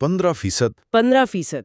15%। 15%।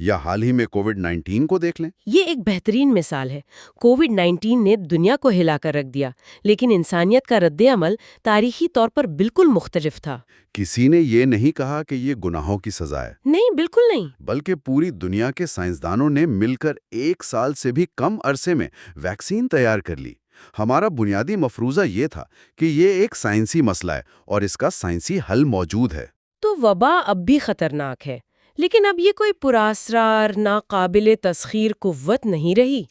یا حال ہی میں کووڈ-19 کو دیکھ لیں۔ یہ ایک بہترین مثال ہے۔ کووڈ-19 نے دنیا کو ہلا کر رکھ دیا، لیکن انسانیت کا رد عمل تاریخی طور پر بالکل مختلف تھا۔ کسی نے یہ نہیں کہا کہ یہ گناہوں کی سزا ہے، نہیں، بالکل نہیں۔ بلکہ پوری دنیا کے سائنسدانوں نے مل کر 1 سال سے بھی کم عرصے میں ویکسین تیار کر لی۔ ہمارا بنیادی مفروضہ یہ تھا کہ یہ ایک سائنسی مسئلہ ہے اور اس کا سائنسی حل موجود ہے۔ تو وبا اب بھی خطرناک ہے، لیکن اب یہ کوئی پراسرار، ناقابل تسخیر قوت نہیں رہی۔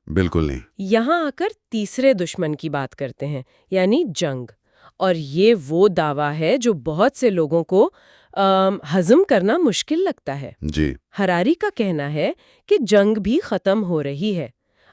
بالکل نہیں۔ یہاں آ کر تیسرے دشمن کی بات کرتے ہیں، یعنی جنگ۔ اور یہ وہ دعویٰ ہے جو بہت سے لوگوں کو ہضم کرنا مشکل لگتا ہے۔ جی۔ ہراری کا کہنا ہے کہ جنگ بھی ختم ہو رہی ہے۔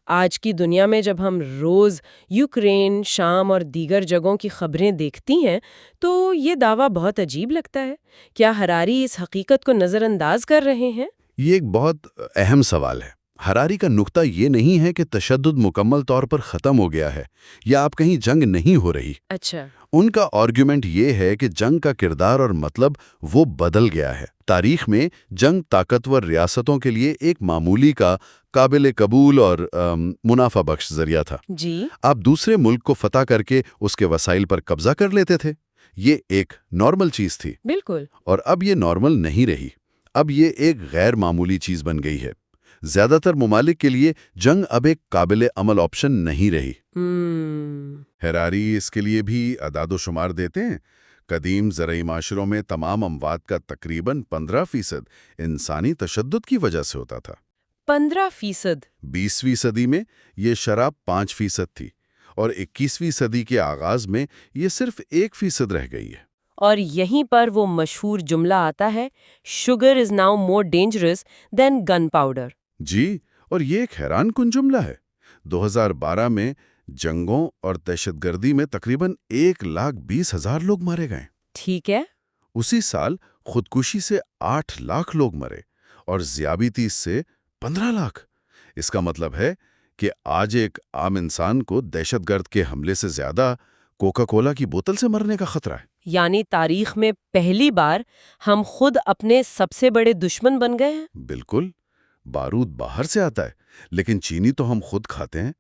آج کی دنیا میں جب ہم روز یوکرین، شام اور دیگر جگہوں کی خبریں دیکھتی ہیں تو یہ دعویٰ بہت عجیب لگتا ہے۔ کیا ہراری اس حقیقت کو نظر انداز کر رہے ہیں؟ یہ ایک بہت اہم سوال ہے۔ ہراری کا نقطہ یہ نہیں ہے کہ تشدد مکمل طور پر ختم ہو گیا ہے یا اب کہیں جنگ نہیں ہو رہی۔ اچھا۔ ان کا آرگیومنٹ یہ ہے کہ جنگ کا کردار اور مطلب وہ بدل گیا ہے۔ تاریخ میں جنگ طاقتور ریاستوں کے لیے ایک معمولی کا قابل قبول اور منافع بخش ذریعہ تھا۔ جی۔ آپ دوسرے ملک کو فتح کر کے اس کے وسائل پر قبضہ کر لیتے تھے۔ یہ ایک نارمل چیز تھی۔ بالکل۔ اور اب یہ نارمل نہیں رہی۔ اب یہ ایک غیر معمولی چیز بن گئی ہے۔ زیادہ تر ممالک کے لیے جنگ اب ایک قابل عمل آپشن نہیں رہی۔ ہراری اس کے لیے بھی اعداد و شمار دیتے ہیں۔ قدیم زرعی معاشروں میں تمام اموات کا تقریباً 15% انسانی تشدد کی وجہ سے ہوتا تھا۔ 15%؟ 20ویں صدی میں یہ شرح 5% تھی اور 21ویں صدی کے آغاز میں یہ صرف 1% رہ گئی ہے۔ اور یہیں پر وہ مشہور جملہ آتا ہے، sugar is now more dangerous than gunpowder. جی، اور یہ ایک حیران کن جملہ ہے۔ 2012 میں جنگوں اور دہشت گردی میں تقریباً 1,20,000 لوگ مارے گئے۔ ٹھیک ہے۔ اسی سال خودکشی سے 8 لاکھ لوگ مرے اور ذیابیطس سے 15 لاکھ۔ اس کا مطلب ہے کہ آج ایک عام انسان کو دہشت گرد کے حملے سے زیادہ کوکا کولا کی بوتل سے مرنے کا خطرہ ہے۔ یعنی تاریخ میں پہلی بار ہم خود اپنے سب سے بڑے دشمن بن گئے ہیں۔ بالکل۔ بارود باہر سے آتا ہے، لیکن چینی تو ہم خود کھاتے ہیں۔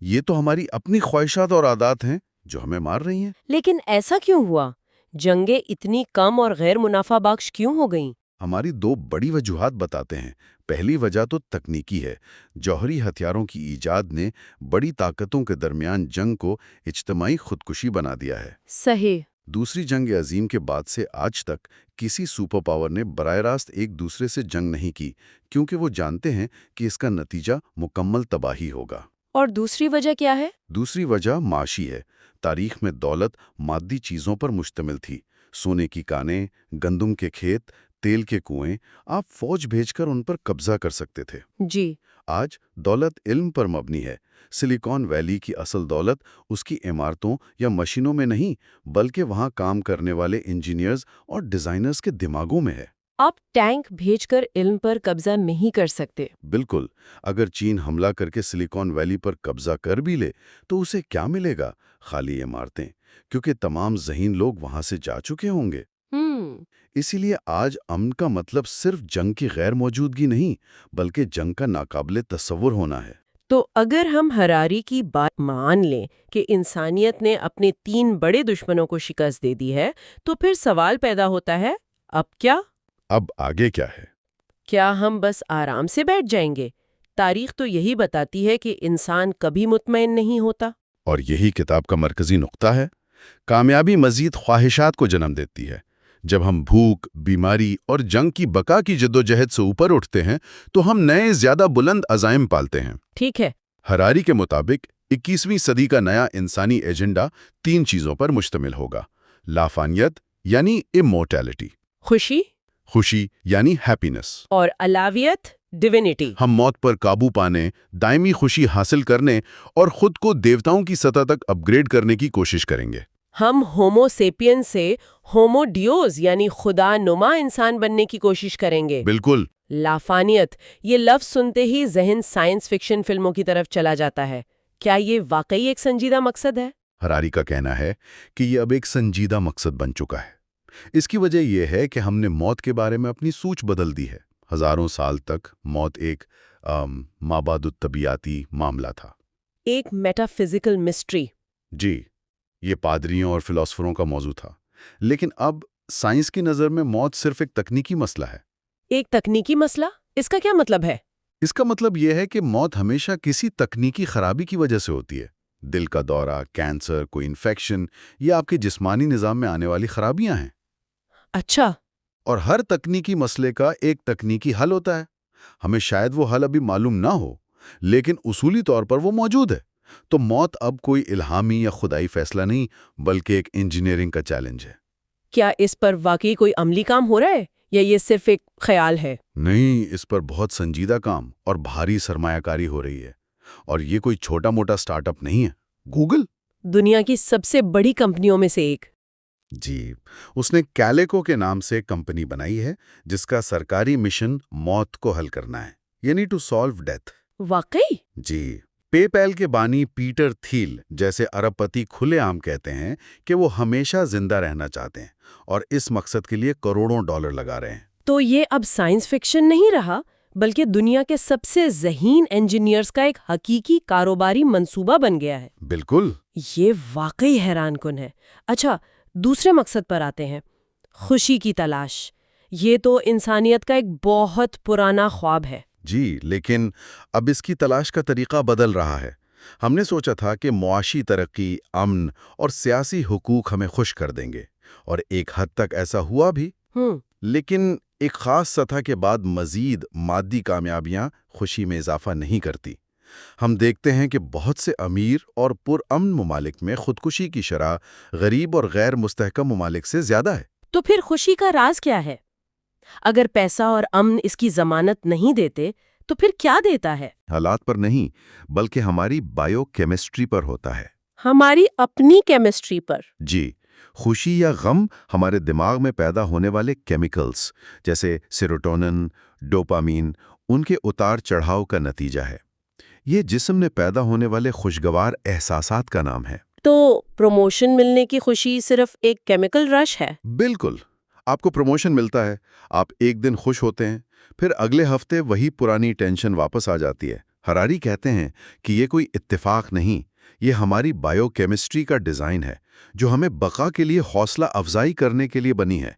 یہ تو ہماری اپنی خواہشات اور عادات ہیں جو ہمیں مار رہی ہیں۔ لیکن ایسا کیوں ہوا؟ جنگیں اتنی کم اور غیر منافع بخش کیوں ہو گئیں؟ ہماری 2 بڑی وجوہات بتاتے ہیں۔ پہلی وجہ تو تکنیکی ہے۔ جوہری ہتھیاروں کی ایجاد نے بڑی طاقتوں کے درمیان جنگ کو اجتماعی خودکشی بنا دیا ہے۔ صحیح۔ دوسری جنگ عظیم کے بعد سے آج تک کسی سپر پاور نے براہ راست ایک دوسرے سے جنگ نہیں کی، کیونکہ وہ جانتے ہیں کہ اس کا نتیجہ مکمل تباہی ہوگا۔ اور دوسری وجہ کیا ہے؟ دوسری وجہ معاشی ہے۔ تاریخ میں دولت مادی چیزوں پر مشتمل تھی۔ سونے کی کانیں، گندم کے کھیت، تیل کے کنویں۔ آپ فوج بھیج کر ان پر قبضہ کر سکتے تھے۔ جی۔ آج دولت علم پر مبنی ہے۔ سلیکان ویلی کی اصل دولت اس کی عمارتوں یا مشینوں میں نہیں، بلکہ وہاں کام کرنے والے انجینئرز اور ڈیزائنرز کے دماغوں میں ہے۔ آپ ٹینک بھیج کر علم پر قبضہ نہیں کر سکتے۔ بالکل۔ اگر چین حملہ کر کے سلیکان ویلی پر قبضہ کر بھی لے تو اسے کیا ملے گا؟ خالی عمارتیں، کیونکہ تمام ذہین لوگ وہاں سے جا چکے ہوں گے۔ اسی لیے آج امن کا مطلب صرف جنگ کی غیر موجودگی نہیں، بلکہ جنگ کا ناقابل تصور ہونا ہے۔ تو اگر ہم ہراری کی بات مان لیں کہ انسانیت نے اپنے 3 بڑے دشمنوں کو شکست دے دی ہے، تو پھر سوال پیدا ہوتا ہے، اب کیا؟ اب آگے کیا ہے؟ کیا ہم بس آرام سے بیٹھ جائیں گے؟ تاریخ تو یہی بتاتی ہے کہ انسان کبھی مطمئن نہیں ہوتا۔ اور یہی کتاب کا مرکزی نقطہ ہے۔ کامیابی مزید خواہشات کو جنم دیتی ہے۔ جب ہم بھوک، بیماری اور جنگ کی بقا کی جدوجہد سے اوپر اٹھتے ہیں تو ہم نئے زیادہ بلند عزائم پالتے ہیں۔ ٹھیک ہے۔ ہراری کے مطابق 21ویں صدی کا نیا انسانی ایجنڈا 3 چیزوں پر مشتمل ہوگا: لافانیت یعنی امورٹیلٹی، خوشی یعنی ہیپینس، اور الاویت، ڈیوینٹی۔ ہم موت پر قابو پانے، دائمی خوشی حاصل کرنے اور خود کو دیوتاؤں کی سطح تک اپ گریڈ کرنے کی کوشش کریں گے۔ ہم ہومو سیپین سے ہومو ڈیوز یعنی خدا نما انسان بننے کی کوشش کریں گے۔ بالکل۔ لافانیت، یہ لفظ سنتے ہی ذہن سائنس فکشن فلموں کی طرف چلا جاتا ہے۔ کیا یہ واقعی ایک سنجیدہ مقصد ہے؟ ہراری کا کہنا ہے کہ یہ اب ایک سنجیدہ مقصد بن چکا ہے۔ اس کی وجہ یہ ہے کہ ہم نے موت کے بارے میں اپنی سوچ بدل دی ہے۔ ہزاروں سال تک موت ایک مابعد الطبیعیاتی معاملہ تھا۔ ایک میٹا فزیکل مسٹری۔ جی، یہ پادریوں اور فلاسفروں کا موضوع تھا، لیکن اب سائنس کی نظر میں موت صرف ایک تکنیکی مسئلہ ہے۔ ایک تکنیکی مسئلہ؟ اس کا کیا مطلب ہے؟ اس کا مطلب یہ ہے کہ موت ہمیشہ کسی تکنیکی خرابی کی وجہ سے ہوتی ہے۔ دل کا دورہ، کینسر، کوئی انفیکشن یا آپ کے جسمانی نظام میں آنے والی خرابیاں ہیں۔ اچھا۔ اور ہر تکنیکی مسئلے کا ایک تکنیکی حل ہوتا ہے۔ ہمیں شاید وہ حل ابھی معلوم نہ ہو، لیکن اصولی طور پر وہ موجود ہے۔ تو موت اب کوئی الہامی یا خدائی فیصلہ نہیں، بلکہ ایک انجینئرنگ کا چیلنج ہے۔ کیا اس پر واقعی کوئی عملی کام ہو رہا ہے یا یہ صرف ایک خیال ہے؟ نہیں، اس پر بہت سنجیدہ کام اور بھاری سرمایہ کاری ہو رہی ہے، اور یہ کوئی چھوٹا موٹا سٹارٹ اپ نہیں ہے۔ گوگل، دنیا کی سب سے بڑی کمپنیوں میں سے ایک۔ جی، اس نے کیلیکو کے نام سے کمپنی بنائی ہے جس کا سرکاری مشن موت کو حل کرنا ہے، یعنی ٹو سالو ڈیتھ۔ واقعی؟ جی، پے پیل کے بانی پیٹر تھیل جیسے ارب پتی کھلے عام کہتے ہیں کہ وہ ہمیشہ زندہ رہنا چاہتے ہیں اور اس مقصد کے لیے کروڑوں ڈالر لگا رہے ہیں۔ تو یہ اب سائنس فکشن نہیں رہا، بلکہ دنیا کے سب سے ذہین انجینئرز کا ایک حقیقی کاروباری منصوبہ بن گیا ہے۔ بالکل۔ یہ واقعی حیران کن ہے۔ اچھا، دوسرے مقصد پر آتے ہیں، خوشی کی تلاش۔ یہ تو انسانیت کا ایک بہت پرانا خواب ہے۔ جی، لیکن اب اس کی تلاش کا طریقہ بدل رہا ہے۔ ہم نے سوچا تھا کہ معاشی ترقی، امن اور سیاسی حقوق ہمیں خوش کر دیں گے، اور ایک حد تک ایسا ہوا بھی۔ لیکن ایک خاص سطح کے بعد مزید مادی کامیابیاں خوشی میں اضافہ نہیں کرتی۔ ہم دیکھتے ہیں کہ بہت سے امیر اور پرامن ممالک میں خودکشی کی شرح غریب اور غیر مستحکم ممالک سے زیادہ ہے۔ تو پھر خوشی کا راز کیا ہے؟ اگر پیسہ اور امن اس کی ضمانت نہیں دیتے تو پھر کیا دیتا ہے؟ حالات پر نہیں، بلکہ ہماری بائیو کیمسٹری پر ہوتا ہے۔ ہماری اپنی کیمسٹری پر؟ جی، خوشی یا غم ہمارے دماغ میں پیدا ہونے والے کیمیکلز جیسے سیروٹونن، ڈوپامین، ان کے اتار چڑھاؤ کا نتیجہ ہے۔ یہ جسم میں پیدا ہونے والے خوشگوار احساسات کا نام ہے۔ تو پروموشن ملنے کی خوشی صرف ایک کیمیکل رش ہے؟ بالکل۔ آپ کو پروموشن ملتا ہے، آپ ایک دن خوش ہوتے ہیں، پھر اگلے ہفتے وہی پرانی ٹینشن واپس آ جاتی ہے۔ ہراری کہتے ہیں کہ یہ کوئی اتفاق نہیں، یہ ہماری بائیو کیمسٹری کا ڈیزائن ہے جو ہمیں بقا کے لیے حوصلہ افزائی کرنے کے لیے بنی ہے،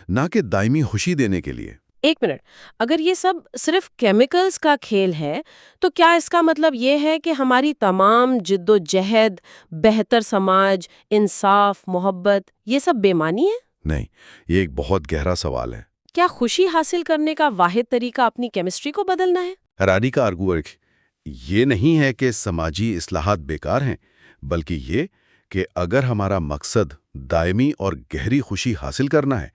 نہ کہ دائمی خوشی دینے کے لیے۔ ایک منٹ، اگر یہ سب صرف کیمیکلز کا کھیل ہے تو کیا اس کا مطلب یہ ہے کہ ہماری تمام جد و جہد، بہتر سماج، انصاف، محبت، یہ سب بے معنی ہے؟ نہیں، یہ ایک بہت گہرا سوال ہے۔ کیا خوشی حاصل کرنے کا واحد طریقہ اپنی کیمسٹری کو بدلنا ہے؟ ہراری کا آرگومنٹ یہ نہیں ہے کہ سماجی اصلاحات بیکار ہیں، بلکہ یہ کہ اگر ہمارا مقصد دائمی اور گہری خوشی حاصل کرنا ہے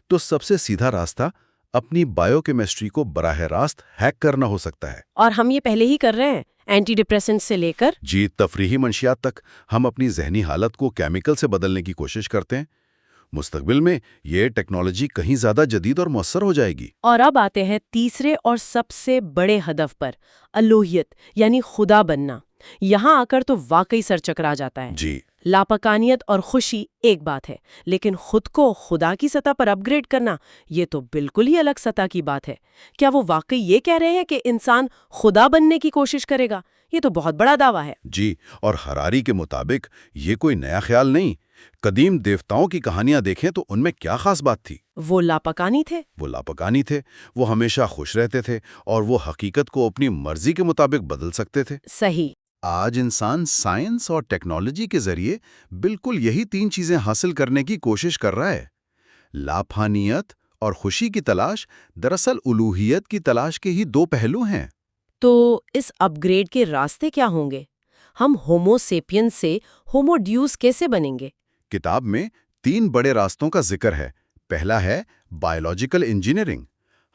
تو سب سے سیدھا راستہ اپنی بائیو کیمسٹری کو براہ راست ہیک کرنا ہو سکتا ہے۔ اور ہم یہ پہلے ہی کر رہے ہیں، اینٹی ڈپریسنٹ سے لے کر جی، تفریحی منشیات تک ہم اپنی ذہنی حالت کو کیمیکل سے بدلنے کی کوشش کرتے ہیں۔ مستقبل میں یہ ٹیکنالوجی کہیں زیادہ جدید اور مؤثر ہو جائے گی۔ اور اب آتے ہیں تیسرے اور سب سے بڑے ہدف پر، الوہیت یعنی خدا بننا۔ یہاں آ کر تو واقعی سر چکرا جاتا ہے۔ جی، لاپکانیت اور خوشی ایک بات ہے، لیکن خود کو خدا کی سطح پر اپ گریڈ کرنا یہ تو بالکل ہی الگ سطح کی بات ہے۔ کیا وہ واقعی یہ کہہ رہے ہیں کہ انسان خدا بننے کی کوشش کرے گا؟ یہ تو بہت بڑا دعویٰ ہے۔ جی، اور ہراری کے مطابق یہ کوئی نیا خیال نہیں۔ قدیم دیوتاؤں کی کہانیاں دیکھیں تو ان میں کیا خاص بات تھی؟ وہ لاپکانی تھے۔ وہ ہمیشہ خوش رہتے تھے اور وہ حقیقت کو اپنی مرضی کے مطابق بدل سکتے تھے۔ صحیح۔ آج انسان سائنس اور ٹیکنالوجی کے ذریعے بالکل یہی تین چیزیں حاصل کرنے کی کوشش کر رہا ہے۔ لافانیت اور خوشی کی تلاش دراصل الوہیت کی تلاش کے ہی دو پہلو ہیں۔ تو اس اپ گریڈ کے راستے کیا ہوں گے؟ ہم ہومو سیپین سے ہومو ڈیوس کیسے بنیں گے؟ کتاب میں 3 بڑے راستوں کا ذکر ہے۔ پہلا ہے بائیولوجیکل انجینئرنگ۔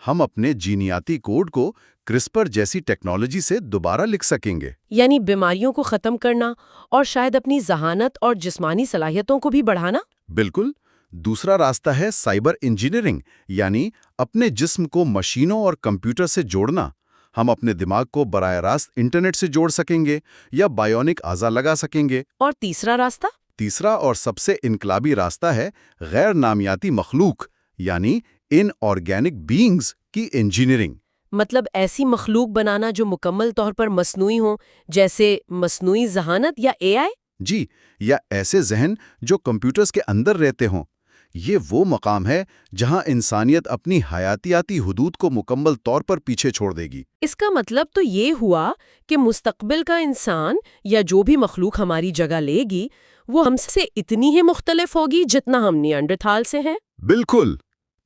ہم اپنے جینیاتی کوڈ کو کرسپر جیسی ٹیکنالوجی سے دوبارہ لکھ سکیں گے، یعنی بیماریوں کو ختم کرنا اور شاید اپنی ذہانت اور جسمانی صلاحیتوں کو بھی بڑھانا۔ بالکل۔ دوسرا راستہ ہے سائبر انجینئرنگ، یعنی اپنے جسم کو مشینوں اور کمپیوٹر سے جوڑنا۔ ہم اپنے دماغ کو براہ راست انٹرنیٹ سے جوڑ سکیں گے یا بائیونک اعضا لگا سکیں گے۔ اور تیسرا راستہ؟ تیسرا اور سب سے انقلابی راستہ ہے غیر نامیاتی مخلوق، یعنی ان آرگینک بینگز کی انجینئرنگ، مطلب ایسی مخلوق بنانا جو مکمل طور پر مصنوعی ہوں، جیسے مصنوعی ذہانت یا اے آئی؟ جی، یا ایسے ذہن جو کمپیوٹرز کے اندر رہتے ہوں۔ یہ وہ مقام ہے جہاں انسانیت اپنی حیاتیاتی حدود کو مکمل طور پر پیچھے چھوڑ دے گی۔ اس کا مطلب تو یہ ہوا کہ مستقبل کا انسان یا جو بھی مخلوق ہماری جگہ لے گی وہ ہم سے اتنی ہی مختلف ہوگی جتنا ہم نیانڈرتھال سے ہیں۔ بالکل۔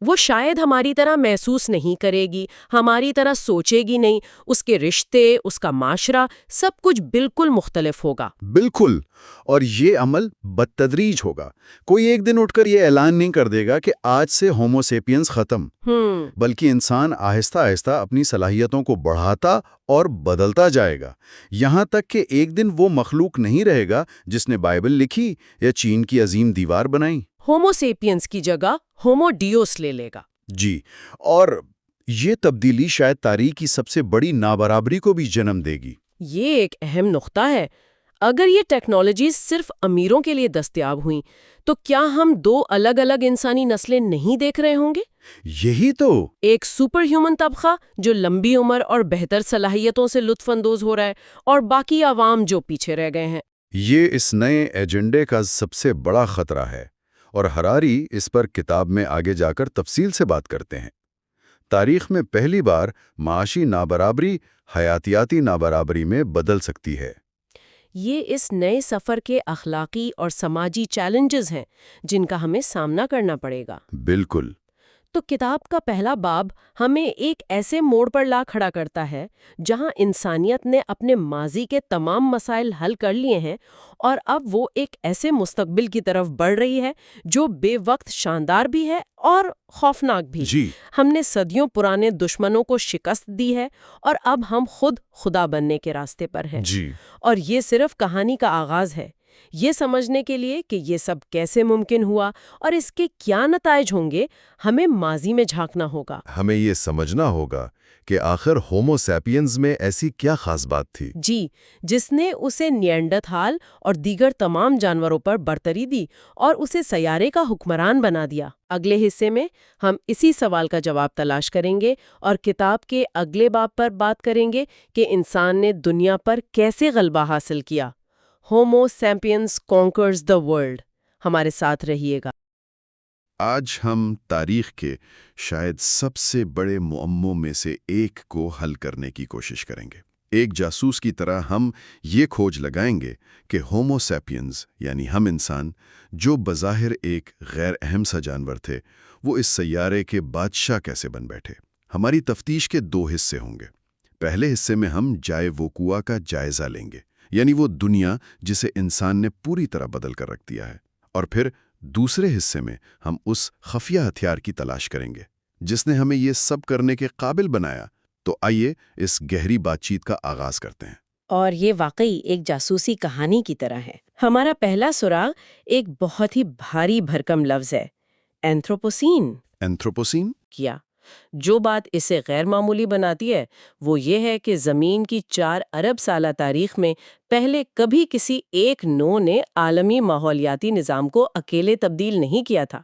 وہ شاید ہماری طرح محسوس نہیں کرے گی، ہماری طرح سوچے گی نہیں، اس کے رشتے، اس کا معاشرہ، سب کچھ بالکل مختلف ہوگا۔ بالکل، اور یہ عمل بالتدریج ہوگا۔ کوئی ایک دن اٹھ کر یہ اعلان نہیں کر دے گا کہ آج سے ہومو سیپینز ختم، بلکہ انسان آہستہ آہستہ اپنی صلاحیتوں کو بڑھاتا اور بدلتا جائے گا، یہاں تک کہ ایک دن وہ مخلوق نہیں رہے گا جس نے بائبل لکھی یا چین کی عظیم دیوار بنائی۔ ہومو سیپینز کی جگہ ہومو ڈیوس لے لے گا۔ جی، اور یہ تبدیلی شاید تاریخ کی سب سے بڑی نابرابری کو بھی جنم دے گی۔ یہ ایک اہم نقطہ ہے۔ اگر یہ ٹیکنالوجیز صرف امیروں کے لیے دستیاب ہوئیں تو کیا ہم دو الگ الگ انسانی نسلیں نہیں دیکھ رہے ہوں گے؟ یہی تو۔ ایک سپر ہیومن طبقہ جو لمبی عمر اور بہتر صلاحیتوں سے لطف اندوز ہو رہا ہے، اور باقی عوام جو پیچھے رہ گئے ہیں۔ یہ اس نئے ایجنڈے کا سب سے بڑا خطرہ ہے، اور ہراری اس پر کتاب میں آگے جا کر تفصیل سے بات کرتے ہیں۔ تاریخ میں پہلی بار معاشی نابرابری حیاتیاتی نابرابری میں بدل سکتی ہے۔ یہ اس نئے سفر کے اخلاقی اور سماجی چیلنجز ہیں جن کا ہمیں سامنا کرنا پڑے گا۔ بالکل۔ تو کتاب کا پہلا باب ہمیں ایک ایسے موڑ پر لا کھڑا کرتا ہے جہاں انسانیت نے اپنے ماضی کے تمام مسائل حل کر لیے ہیں، اور اب وہ ایک ایسے مستقبل کی طرف بڑھ رہی ہے جو بے وقت شاندار بھی ہے اور خوفناک بھی۔ جی۔ ہم نے صدیوں پرانے دشمنوں کو شکست دی ہے اور اب ہم خود خدا بننے کے راستے پر ہیں۔ جی۔ اور یہ صرف کہانی کا آغاز ہے۔ یہ سمجھنے کے لیے کہ یہ سب کیسے ممکن ہوا اور اس کے کیا نتائج ہوں گے، ہمیں ماضی میں جھانکنا ہوگا۔ ہمیں یہ سمجھنا ہوگا کہ آخر ہومو سیپینز میں ایسی کیا خاص بات تھی؟ جی، جس نے اسے نیانڈرتھال اور دیگر تمام جانوروں پر برتری دی اور اسے سیارے کا حکمران بنا دیا۔ اگلے حصے میں ہم اسی سوال کا جواب تلاش کریں گے اور کتاب کے اگلے باب پر بات کریں گے کہ انسان نے دنیا پر کیسے غلبہ حاصل کیا۔ Homo sapiens conquers the world. ہمارے ساتھ رہیے گا۔ آج ہم تاریخ کے شاید سب سے بڑے معموں میں سے ایک کو حل کرنے کی کوشش کریں گے۔ ایک جاسوس کی طرح ہم یہ کھوج لگائیں گے کہ ہومو سیپینز یعنی ہم انسان، جو بظاہر ایک غیر اہم سا جانور تھے، وہ اس سیارے کے بادشاہ کیسے بن بیٹھے۔ ہماری تفتیش کے دو حصے ہوں گے۔ پہلے حصے میں ہم جائے وقوع کا جائزہ لیں گے، یعنی وہ دنیا جسے انسان نے پوری طرح بدل کر رکھ دیا ہے، اور پھر دوسرے حصے میں ہم اس خفیہ ہتھیار کی تلاش کریں گے جس نے ہمیں یہ سب کرنے کے قابل بنایا۔ تو آئیے اس گہری بات چیت کا آغاز کرتے ہیں۔ اور یہ واقعی ایک جاسوسی کہانی کی طرح ہے۔ ہمارا پہلا سراغ ایک بہت ہی بھاری بھرکم لفظ ہے، اینتھروپوسین۔ اینتھروپوسین؟ کیا جو بات اسے غیر معمولی بناتی ہے وہ یہ ہے کہ زمین کی 4 ارب سالہ تاریخ میں پہلے کبھی کسی ایک نوع نے عالمی ماحولیاتی نظام کو اکیلے تبدیل نہیں کیا تھا۔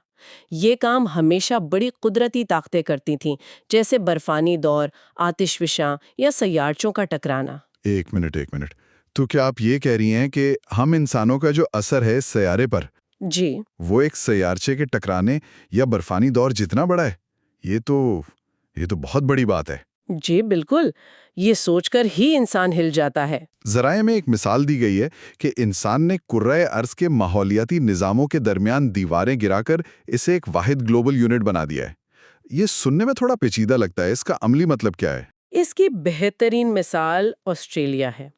یہ کام ہمیشہ بڑی قدرتی طاقتیں کرتی تھیں، جیسے برفانی دور، آتش فشاں یا سیارچوں کا ٹکرانا۔ ایک منٹ۔ تو کیا آپ یہ کہہ رہی ہیں کہ ہم انسانوں کا جو اثر ہے اس سیارے پر، جی، وہ ایک سیارچے کے ٹکرانے یا برفانی دور جتنا بڑا ہے؟ یہ تو بہت بڑی بات ہے۔ جی بالکل، یہ سوچ کر ہی انسان ہل جاتا ہے۔ ذرائع میں ایک مثال دی گئی ہے کہ انسان نے کرۂ ارض کے ماحولیاتی نظاموں کے درمیان دیواریں گرا کر اسے ایک واحد گلوبل یونٹ بنا دیا ہے۔ یہ سننے میں تھوڑا پیچیدہ لگتا ہے، اس کا عملی مطلب کیا ہے؟ اس کی بہترین مثال آسٹریلیا ہے۔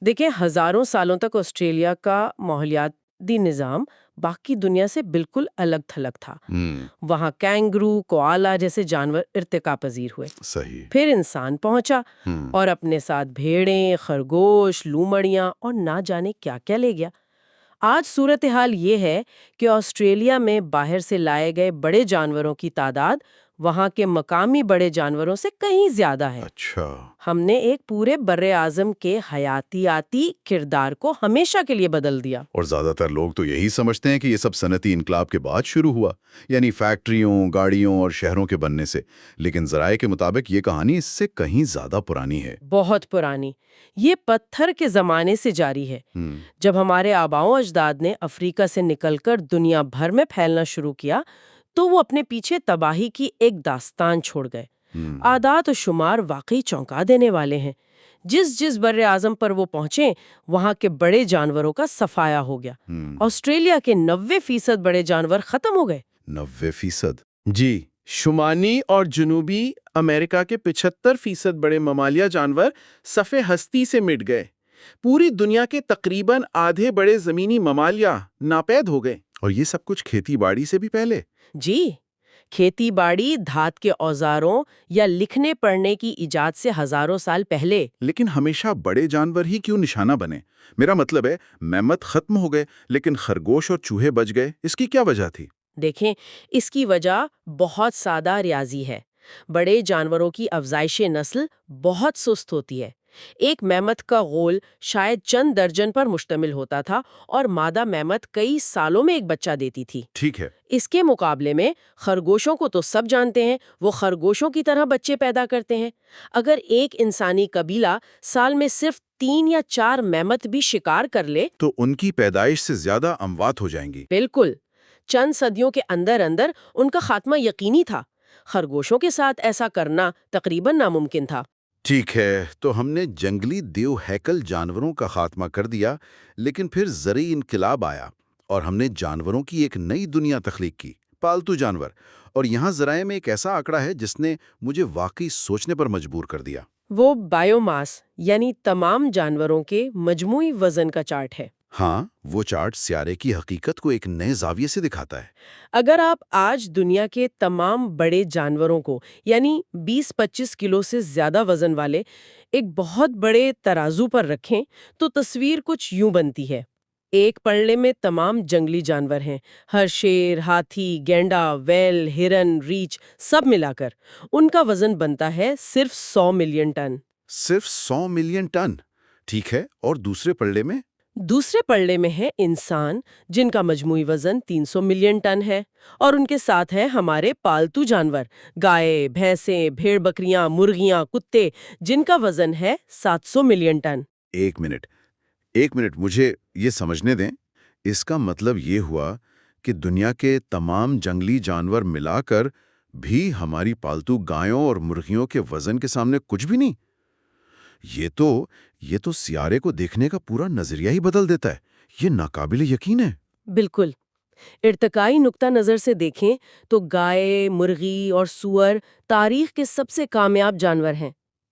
دیکھیں، ہزاروں سالوں تک آسٹریلیا کا ماحولیاتی نظام باقی دنیا سے بالکل الگ تھلگ تھا۔ وہاں کینگرو، کوآلا جیسے جانور ارتقا پذیر ہوئے۔ صحیح۔ پھر انسان پہنچا اور اپنے ساتھ بھیڑیں، خرگوش، لومڑیاں اور نہ جانے کیا کیا لے گیا۔ آج صورتحال یہ ہے کہ آسٹریلیا میں باہر سے لائے گئے بڑے جانوروں کی تعداد وہاں کے مقامی بڑے جانوروں سے کہیں زیادہ ہے۔ اچھا۔ ہم نے ایک پورے بر اعظم کے حیاتیاتی کردار کو ہمیشہ کے لیے بدل دیا۔ اور زیادہ تر لوگ تو یہی سمجھتے ہیں کہ یہ سب صنعتی انقلاب کے بعد شروع ہوا، یعنی فیکٹریوں، گاڑیوں اور شہروں کے بننے سے، لیکن ذرائع کے مطابق یہ کہانی اس سے کہیں زیادہ پرانی ہے۔ بہت پرانی۔ یہ پتھر کے زمانے سے جاری ہے۔ جب ہمارے آباؤں اجداد نے افریقہ سے نکل کر دنیا بھر میں پھیلنا شروع کیا تو وہ اپنے پیچھے تباہی کی ایک داستان چھوڑ گئے۔ اعداد و شمار واقعی چونکا دینے والے ہیں۔ جس بر اعظم پر وہ پہنچے وہاں کے بڑے جانوروں کا صفایا ہو گیا۔ آسٹریلیا کے 90% بڑے جانور ختم ہو گئے۔ 90%؟ جی، شمالی اور جنوبی امریکہ کے 75% بڑے ممالیہ جانور صفِ ہستی سے مٹ گئے۔ پوری دنیا کے تقریباً آدھے بڑے زمینی ممالیہ ناپید ہو گئے۔ اور یہ سب کچھ کھیتی باڑی سے بھی پہلے؟ جی، کھیتی باڑی دھات کے اوزاروں یا لکھنے پڑھنے کی ایجاد سے ہزاروں سال پہلے۔ لیکن ہمیشہ بڑے جانور ہی کیوں نشانہ بنے؟ میرا مطلب ہے میمت ختم ہو گئے لیکن خرگوش اور چوہے بچ گئے، اس کی کیا وجہ تھی؟ دیکھیں، اس کی وجہ بہت سادہ ریاضی ہے۔ بڑے جانوروں کی افزائش نسل بہت سست ہوتی ہے۔ ایک میمت کا غول شاید چند درجن پر مشتمل ہوتا تھا اور مادہ میمت کئی سالوں میں ایک بچہ دیتی تھی۔ ٹھیک ہے۔ اس کے مقابلے میں خرگوشوں کو تو سب جانتے ہیں، وہ خرگوشوں کی طرح بچے پیدا کرتے ہیں۔ اگر ایک انسانی قبیلہ سال میں صرف 3 یا 4 میمت بھی شکار کر لے تو ان کی پیدائش سے زیادہ اموات ہو جائیں گی۔ بالکل، چند صدیوں کے اندر اندر ان کا خاتمہ یقینی تھا۔ خرگوشوں کے ساتھ ایسا کرنا تقریباً ناممکن تھا۔ ٹھیک ہے، تو ہم نے جنگلی دیو ہیکل جانوروں کا خاتمہ کر دیا، لیکن پھر زرعی انقلاب آیا اور ہم نے جانوروں کی ایک نئی دنیا تخلیق کی، پالتو جانور۔ اور یہاں ذرائع میں ایک ایسا آنکڑا ہے جس نے مجھے واقعی سوچنے پر مجبور کر دیا۔ وہ بائیو ماس یعنی تمام جانوروں کے مجموعی وزن کا چارٹ ہے۔ ہاں، وہ چارٹ سیارے کی حقیقت کو ایک نئے زاویے سے دکھاتا ہے۔ اگر آپ آج دنیا کے تمام بڑے جانوروں کو یعنی 20-25 کلو سے زیادہ وزن والے ایک بہت بڑے ترازو پر رکھیں تو تصویر کچھ یوں بنتی ہے۔ ایک پلڑے میں تمام جنگلی جانور ہیں، ہر شیر، ہاتھی، گینڈا، ویل، ہرن، ریچھ سب ملا کر ان کا وزن بنتا ہے صرف 100 ملین ٹن۔ صرف 100 ملین ٹن؟ ٹھیک ہے، اور دوسرے پلڑے میں؟ دوسرے پلڑے میں ہیں انسان جن کا مجموعی وزن 300 ملین ٹن ہے، اور ان کے ساتھ ہیں ہمارے پالتو جانور، گائے، بھینسیں، بھیڑ بکریاں، مرغیاں، کتے جن کا وزن ہے 700 ملین ٹن۔ ایک منٹ مجھے یہ سمجھنے دیں۔ اس کا مطلب یہ ہوا کہ دنیا کے تمام جنگلی جانور ملا کر بھی ہماری پالتو گایوں اور مرغیوں کے وزن کے سامنے کچھ بھی نہیں۔ یہ تو سیارے کو دیکھنے کا پورا نظریہ ہی بدل دیتا ہے۔ یہ ناقابل یقین ہے۔ بالکل، ارتقائی نقطہ نظر سے دیکھیں تو گائے، مرغی اور سور تاریخ کے سب سے کامیاب جانور ہیں۔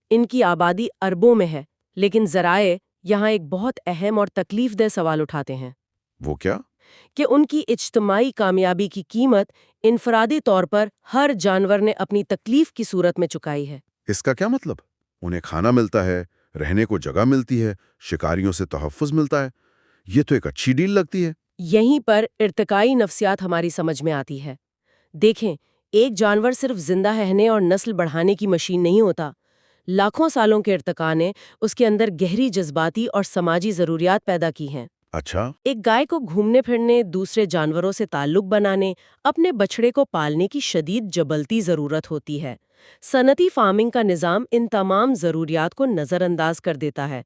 ان کی آبادی اربوں میں ہے، لیکن ذرائع یہاں ایک بہت اہم اور تکلیف دہ سوال اٹھاتے ہیں۔ وہ کیا؟ کہ ان کی اجتماعی کامیابی کی قیمت انفرادی طور پر ہر جانور نے اپنی تکلیف کی صورت میں چکائی ہے۔ اس کا کیا مطلب؟ انہیں کھانا ملتا ہے، رہنے کو جگہ ملتی ہے، شکاریوں سے تحفظ ملتا ہے۔ یہ تو ایک اچھی ڈیل لگتی ہے۔ یہیں پر ارتقائی نفسیات ہماری سمجھ میں آتی ہے۔ دیکھیں، ایک جانور صرف زندہ رہنے اور نسل بڑھانے کی مشین نہیں ہوتا۔ لاکھوں سالوں کے ارتقاء نے اس کے اندر گہری جذباتی اور سماجی ضروریات پیدا کی ہیں۔ اچھا۔ ایک گائے کو گھومنے پھرنے، دوسرے جانوروں سے تعلق بنانے، اپنے بچڑے کو پالنے کی شدید جبلتی ضرورت ہوتی ہے۔ صنعتی فارمنگ کا نظام ان تمام ضروریات کو نظر انداز کر دیتا ہے۔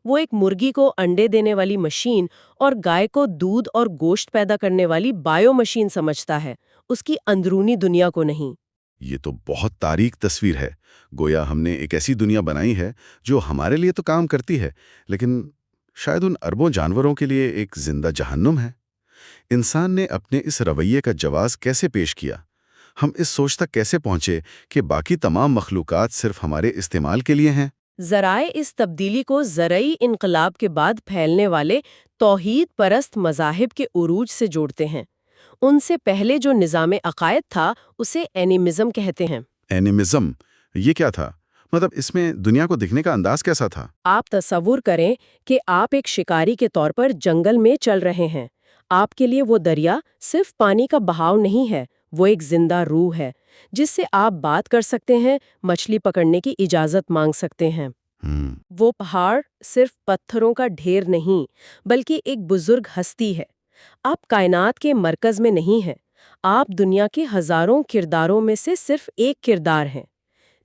وہ ایک مرغی کو انڈے دینے والی مشین اور گائے کو دودھ اور گوشت پیدا کرنے والی بائیو مشین سمجھتا ہے، اس کی اندرونی دنیا کو نہیں۔ یہ تو بہت تاریک تصویر ہے۔ گویا ہم نے ایک ایسی دنیا بنائی ہے جو ہمارے لیے تو کام کرتی ہے، لیکن شاید ان اربوں جانوروں کے لیے ایک زندہ جہنم ہے۔ انسان نے اپنے اس رویے کا جواز کیسے پیش کیا؟ ہم اس سوچ تک کیسے پہنچے کہ باقی تمام مخلوقات صرف ہمارے استعمال کے لیے ہیں؟ ذرائع اس تبدیلی کو زرعی انقلاب کے بعد پھیلنے والے توحید پرست مذاہب کے عروج سے جوڑتے ہیں۔ ان سے پہلے جو نظام عقائد تھا اسے اینیمزم کہتے ہیں۔ اینیمزم، یہ کیا تھا؟ مطلب اس میں دنیا کو دیکھنے کا انداز کیسا تھا؟ آپ تصور کریں کہ آپ ایک شکاری کے طور پر جنگل میں چل رہے ہیں۔ آپ کے لیے وہ دریا صرف پانی کا بہاؤ نہیں ہے، وہ ایک زندہ روح ہے جس سے آپ بات کر سکتے ہیں، مچھلی پکڑنے کی اجازت مانگ سکتے ہیں۔ وہ پہاڑ صرف پتھروں کا ڈھیر نہیں بلکہ ایک بزرگ ہستی ہے۔ آپ کائنات کے مرکز میں نہیں ہیں، آپ دنیا کے ہزاروں کرداروں میں سے صرف ایک کردار ہیں۔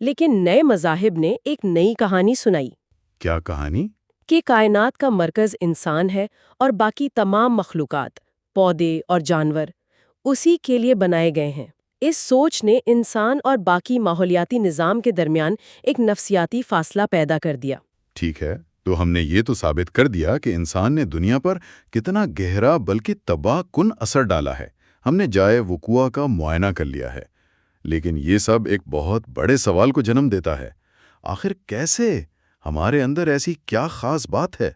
لیکن نئے مذاہب نے ایک نئی کہانی سنائی کیا کہانی؟ کہ کائنات کا مرکز انسان ہے اور باقی تمام مخلوقات، پودے اور جانور اسی کے لیے بنائے گئے ہیں۔ اس سوچ نے انسان اور باقی ماحولیاتی نظام کے درمیان ایک نفسیاتی فاصلہ پیدا کر دیا۔ ٹھیک ہے، تو ہم نے یہ تو ثابت کر دیا کہ انسان نے دنیا پر کتنا گہرا بلکہ تباہ کن اثر ڈالا ہے۔ ہم نے جائے وقوع کا معائنہ کر لیا ہے، لیکن یہ سب ایک بہت بڑے سوال کو جنم دیتا ہے۔ آخر کیسے؟ ہمارے اندر ایسی کیا خاص بات ہے؟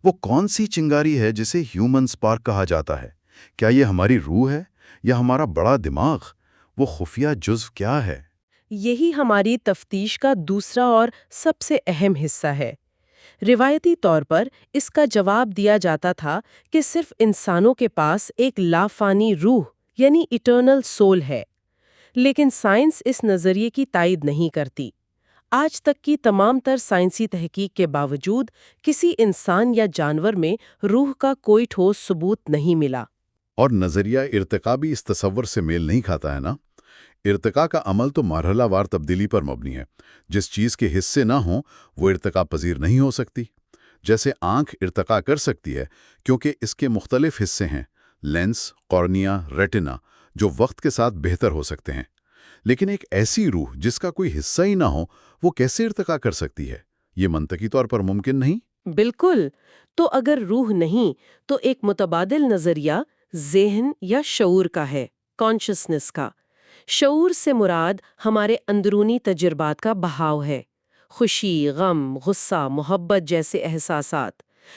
وہ کون سی چنگاری ہے جسے ہیومن سپارک کہا جاتا ہے؟ کیا یہ ہماری روح ہے یا ہمارا بڑا دماغ؟ وہ خفیہ جزو کیا ہے؟ یہی ہماری تفتیش کا دوسرا اور سب سے اہم حصہ ہے۔ روایتی طور پر اس کا جواب دیا جاتا تھا کہ صرف انسانوں کے پاس ایک لافانی روح یعنی ایٹرنل سول ہے، لیکن سائنس اس نظریے کی تائید نہیں کرتی۔ آج تک کی تمام تر سائنسی تحقیق کے باوجود کسی انسان یا جانور میں روح کا کوئی ٹھوس ثبوت نہیں ملا۔ اور نظریہ ارتقاء بھی اس تصور سے میل نہیں کھاتا ہے نا؟ ارتقاء کا عمل تو مرحلہ وار تبدیلی پر مبنی ہے۔ جس چیز کے حصے نہ ہوں وہ ارتقاء پذیر نہیں ہو سکتی۔ جیسے آنکھ ارتقاء کر سکتی ہے کیونکہ اس کے مختلف حصے ہیں، لینس، کارنیا، ریٹنا، جو وقت کے ساتھ بہتر ہو سکتے ہیں۔ لیکن ایک ایسی روح جس کا کوئی حصہ ہی نہ ہو، وہ کیسے ارتقاء کر سکتی ہے؟ یہ منطقی طور پر ممکن نہیں۔ بالکل۔ تو اگر روح نہیں تو ایک متبادل نظریہ ذہن یا شعور کا ہے، کانشسنس کا۔ شعور سے مراد ہمارے اندرونی تجربات کا بہاؤ ہے، خوشی، غم، غصہ، محبت جیسے احساسات۔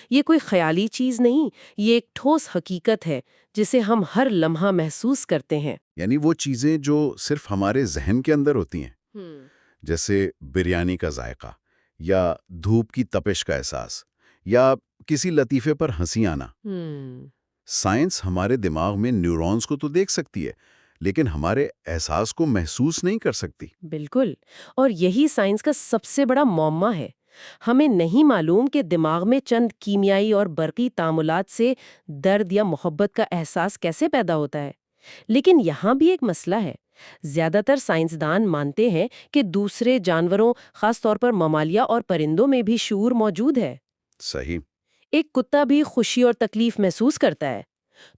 یہ کوئی خیالی چیز نہیں، یہ ایک ٹھوس حقیقت ہے جسے ہم ہر لمحہ محسوس کرتے ہیں۔ یعنی وہ چیزیں جو صرف ہمارے ذہن کے اندر ہوتی ہیں، جیسے بریانی کا ذائقہ یا دھوپ کی تپش کا احساس یا کسی لطیفے پر ہنسی آنا۔ سائنس ہمارے دماغ میں نیورونز کو تو دیکھ سکتی ہے، لیکن ہمارے احساس کو محسوس نہیں کر سکتی۔ بالکل، اور یہی سائنس کا سب سے بڑا معمہ ہے۔ ہمیں نہیں معلوم کہ دماغ میں چند کیمیائی اور برقی تعاملات سے درد یا محبت کا احساس کیسے پیدا ہوتا ہے۔ لیکن یہاں بھی ایک مسئلہ ہے۔ زیادہ تر سائنسدان مانتے ہیں کہ دوسرے جانوروں، خاص طور پر ممالیہ اور پرندوں میں بھی شعور موجود ہے۔ صحیح۔ ایک کتا بھی خوشی اور تکلیف محسوس کرتا ہے،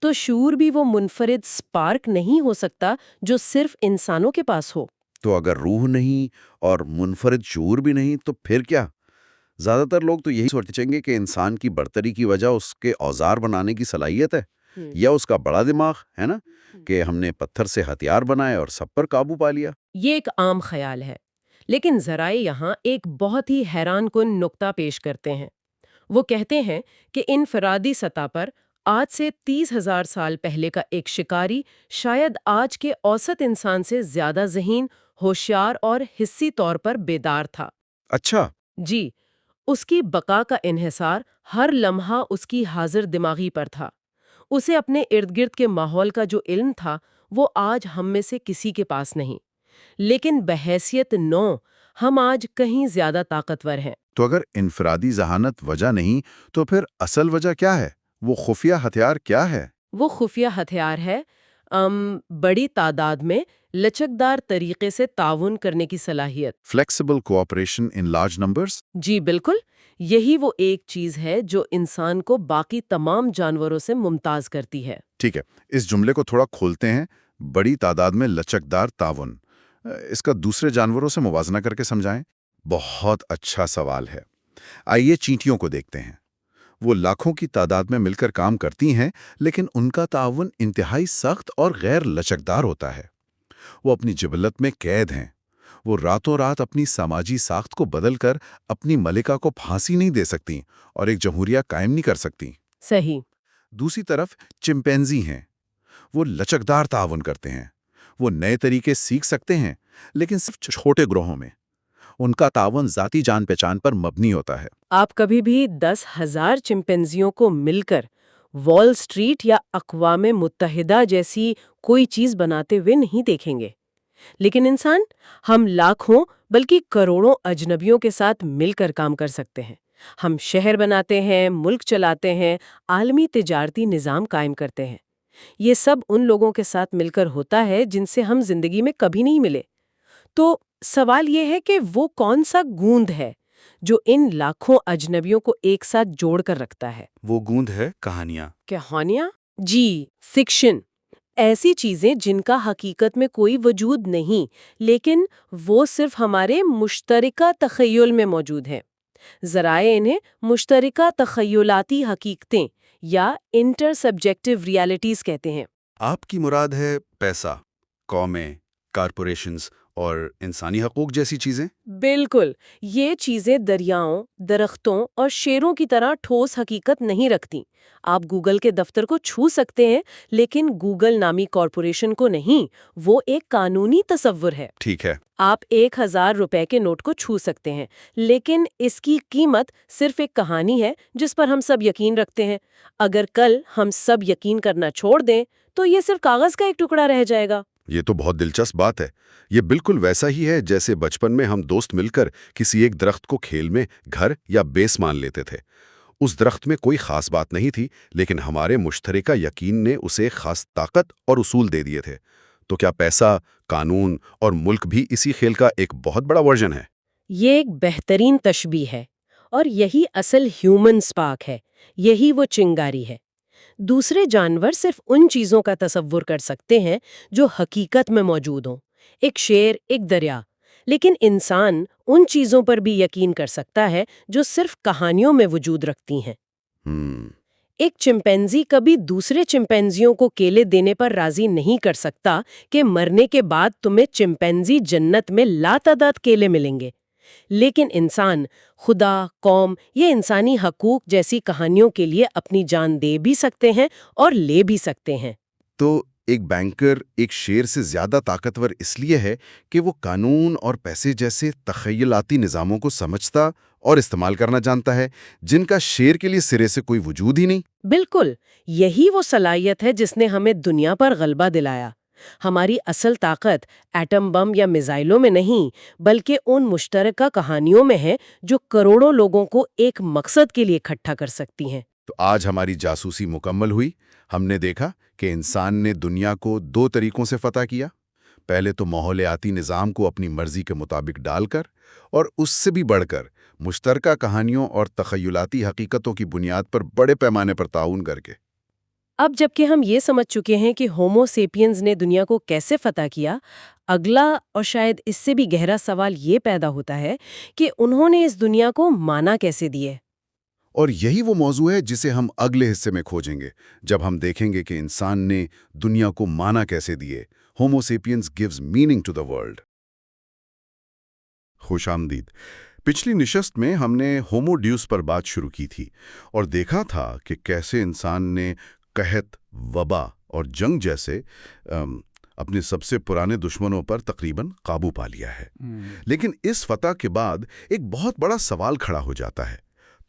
تو شعور بھی وہ منفرد سپارک نہیں ہو سکتا جو صرف انسانوں کے پاس ہو۔ تو اگر روح نہیں اور منفرد شعور بھی نہیں تو پھر کیا؟ زیادہ تر لوگ تو یہی سوچیں گے کہ انسان کی برتری کی وجہ اس کے اوزار بنانے کی صلاحیت ہے، یا اس کا بڑا دماغ ہے نا، کہ ہم نے پتھر سے ہتھیار بنائے اور سب پر قابو پا لیا۔ یہ ایک عام خیال ہے، لیکن ذرائع یہاں ایک بہت ہی حیران کن نقطہ پیش کرتے ہیں۔ وہ کہتے ہیں کہ انفرادی سطح پر آج سے 30,000 سال پہلے کا ایک شکاری شاید آج کے اوسط انسان سے زیادہ ذہین، ہوشیار اور حسی طور پر بیدار تھا۔ اچھا۔ جی، اس کی بقا کا انحصار ہر لمحہ اس کی حاضر دماغی پر تھا۔ اسے اپنے ارد گرد کے ماحول کا جو علم تھا وہ آج ہم میں سے کسی کے پاس نہیں، لیکن بحیثیت نو ہم آج کہیں زیادہ طاقتور ہیں۔ تو اگر انفرادی ذہانت وجہ نہیں تو پھر اصل وجہ کیا ہے؟ وہ خفیہ ہتھیار کیا ہے؟ وہ خفیہ ہتھیار ہے بڑی تعداد میں لچکدار طریقے سے تعاون کرنے کی صلاحیت۔ Flexible cooperation in large numbers. جی بالکل، یہی وہ ایک چیز ہے جو انسان کو باقی تمام جانوروں سے ممتاز کرتی ہے۔ ٹھیک ہے، اس جملے کو تھوڑا کھولتے ہیں۔ بڑی تعداد میں لچکدار تعاون، اس کا دوسرے جانوروں سے موازنہ کر کے سمجھائیں۔ بہت اچھا سوال ہے۔ آئیے چینٹیوں کو دیکھتے ہیں۔ وہ لاکھوں کی تعداد میں مل کر کام کرتی ہیں، لیکن ان کا تعاون انتہائی سخت اور غیر لچکدار ہوتا ہے۔ وہ اپنی جبلت میں قید ہیں۔ وہ راتوں رات اپنی سماجی ساخت کو بدل کر اپنی ملکہ کو پھانسی نہیں دے سکتی اور ایک جمہوریہ قائم نہیں کر سکتی۔ صحیح۔ دوسری طرف چمپینزی ہیں۔ وہ لچکدار تعاون کرتے ہیں۔ وہ نئے طریقے سیکھ سکتے ہیں، لیکن صرف چھوٹے گروہوں میں۔ ان کا تعاون ذاتی جان پہچان پر مبنی ہوتا ہے۔ آپ کبھی بھی 10,000 چمپینزیوں کو مل کر وال سٹریٹ یا اقوام متحدہ جیسی کوئی چیز بناتے ہوئے نہیں دیکھیں گے۔ لیکن انسان، ہم لاکھوں بلکہ کروڑوں اجنبیوں کے ساتھ مل کر کام کر سکتے ہیں۔ ہم شہر بناتے ہیں، ملک چلاتے ہیں، عالمی تجارتی نظام قائم کرتے ہیں۔ یہ سب ان لوگوں کے ساتھ مل کر ہوتا ہے جن سے ہم زندگی میں کبھی نہیں ملے۔ تو سوال یہ ہے کہ وہ کون سا گوند ہے جو ان لاکھوں اجنبیوں کو ایک ساتھ جوڑ کر رکھتا ہے؟ وہ گوند ہے کہانیاں۔ کہانیاں؟ جی، فکشن۔ ایسی چیزیں جن کا حقیقت میں کوئی وجود نہیں، لیکن وہ صرف ہمارے مشترکہ تخیل میں موجود ہیں۔ ذرائع انہیں مشترکہ تخیلاتی حقیقتیں یا انٹر سبجیکٹیو ریالٹیز کہتے ہیں۔ آپ کی مراد ہے پیسہ، قومیں، کارپوریشنز اور انسانی حقوق جیسی چیزیں؟ بالکل، یہ چیزیں دریاؤں، درختوں اور شیروں کی طرح ٹھوس حقیقت نہیں رکھتی۔ آپ گوگل کے دفتر کو چھو سکتے ہیں، لیکن گوگل نامی کارپوریشن کو نہیں۔ وہ ایک قانونی تصور ہے۔ ٹھیک ہے۔ آپ 1000 روپے کے نوٹ کو چھو سکتے ہیں، لیکن اس کی قیمت صرف ایک کہانی ہے جس پر ہم سب یقین رکھتے ہیں۔ اگر کل ہم سب یقین کرنا چھوڑ دیں تو یہ صرف کاغذ کا ایک ٹکڑا رہ جائے گا۔ یہ تو بہت دلچسپ بات ہے۔ یہ بالکل ویسا ہی ہے جیسے بچپن میں ہم دوست مل کر کسی ایک درخت کو کھیل میں گھر یا بیس مان لیتے تھے۔ اس درخت میں کوئی خاص بات نہیں تھی، لیکن ہمارے مشترکہ یقین نے اسے خاص طاقت اور اصول دے دیے تھے۔ تو کیا پیسہ، قانون اور ملک بھی اسی کھیل کا ایک بہت بڑا ورژن ہے؟ یہ ایک بہترین تشبیہ ہے، اور یہی اصل ہیومن سپارک ہے، یہی وہ چنگاری ہے۔ دوسرے جانور صرف ان چیزوں کا تصور کر سکتے ہیں جو حقیقت میں موجود ہوں، ایک شیر، ایک دریا، لیکن انسان ان چیزوں پر بھی یقین کر سکتا ہے جو صرف کہانیوں میں وجود رکھتی ہیں۔ ایک چمپینزی کبھی دوسرے چمپینزیوں کو کیلے دینے پر راضی نہیں کر سکتا کہ مرنے کے بعد تمہیں چمپینزی جنت میں لاتعداد کیلے ملیں گے، لیکن انسان خدا، قوم یا انسانی حقوق جیسی کہانیوں کے لیے اپنی جان دے بھی سکتے ہیں اور لے بھی سکتے ہیں۔ تو ایک بینکر ایک شیر سے زیادہ طاقتور اس لیے ہے کہ وہ قانون اور پیسے جیسے تخیلاتی نظاموں کو سمجھتا اور استعمال کرنا جانتا ہے، جن کا شیر کے لیے سرے سے کوئی وجود ہی نہیں۔ بالکل، یہی وہ صلاحیت ہے جس نے ہمیں دنیا پر غلبہ دلایا۔ ہماری اصل طاقت ایٹم بم یا میزائلوں میں نہیں، بلکہ ان مشترکہ کہانیوں میں ہے جو کروڑوں لوگوں کو ایک مقصد کے لیے اکٹھا کر سکتی ہیں۔ تو آج ہماری جاسوسی مکمل ہوئی۔ ہم نے دیکھا کہ انسان نے دنیا کو 2 طریقوں سے فتح کیا۔ پہلے تو ماحولیاتی نظام کو اپنی مرضی کے مطابق ڈال کر، اور اس سے بھی بڑھ کر مشترکہ کہانیوں اور تخیلاتی حقیقتوں کی بنیاد پر بڑے پیمانے پر تعاون کر کے۔ اب جبکہ ہم یہ سمجھ چکے ہیں کہ ہومو سیپینز نے دنیا کو کیسے فتح کیا، اگلا اور شاید اس سے بھی گہرا سوال یہ پیدا ہوتا ہے کہ انہوں نے اس دنیا کو مانا کیسے دیے۔ اور یہی وہ موضوع ہے جسے ہم اگلے حصے میں کھوجیں گے، جب ہم دیکھیں گے کہ انسان نے دنیا کو مانا کیسے دیے۔ Homo sapiens gives meaning to the world۔ خوش آمدید۔ پچھلی نشست میں ہم نے ہومو ڈیوس پر بات شروع کی تھی اور دیکھا تھا کہ کیسے انسان نے قحط، وبا اور جنگ جیسے اپنے سب سے پرانے دشمنوں پر تقریباً قابو پا لیا ہے۔ لیکن اس فتح کے بعد ایک بہت بڑا سوال کھڑا ہو جاتا ہے۔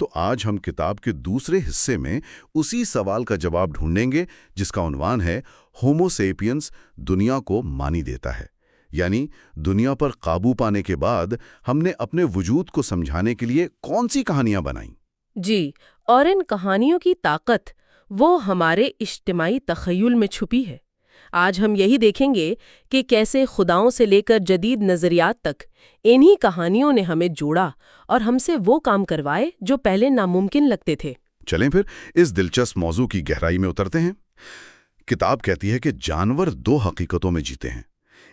تو آج ہم کتاب کے دوسرے حصے میں اسی سوال کا جواب ڈھونڈیں گے، جس کا عنوان ہے ہومو سیپینز دنیا کو مانی دیتا ہے، یعنی دنیا پر قابو پانے کے بعد ہم نے اپنے وجود کو سمجھانے کے لیے کون سی کہانیاں بنائیں۔ جی، اور ان کہانیوں کی طاقت وہ ہمارے اجتماعی تخیل میں چھپی ہے۔ آج ہم یہی دیکھیں گے کہ کیسے خداؤں سے لے کر جدید نظریات تک انہی کہانیوں نے ہمیں جوڑا اور ہم سے وہ کام کروائے جو پہلے ناممکن لگتے تھے۔ چلیں پھر اس دلچسپ موضوع کی گہرائی میں اترتے ہیں۔ کتاب کہتی ہے کہ جانور 2 حقیقتوں میں جیتے ہیں۔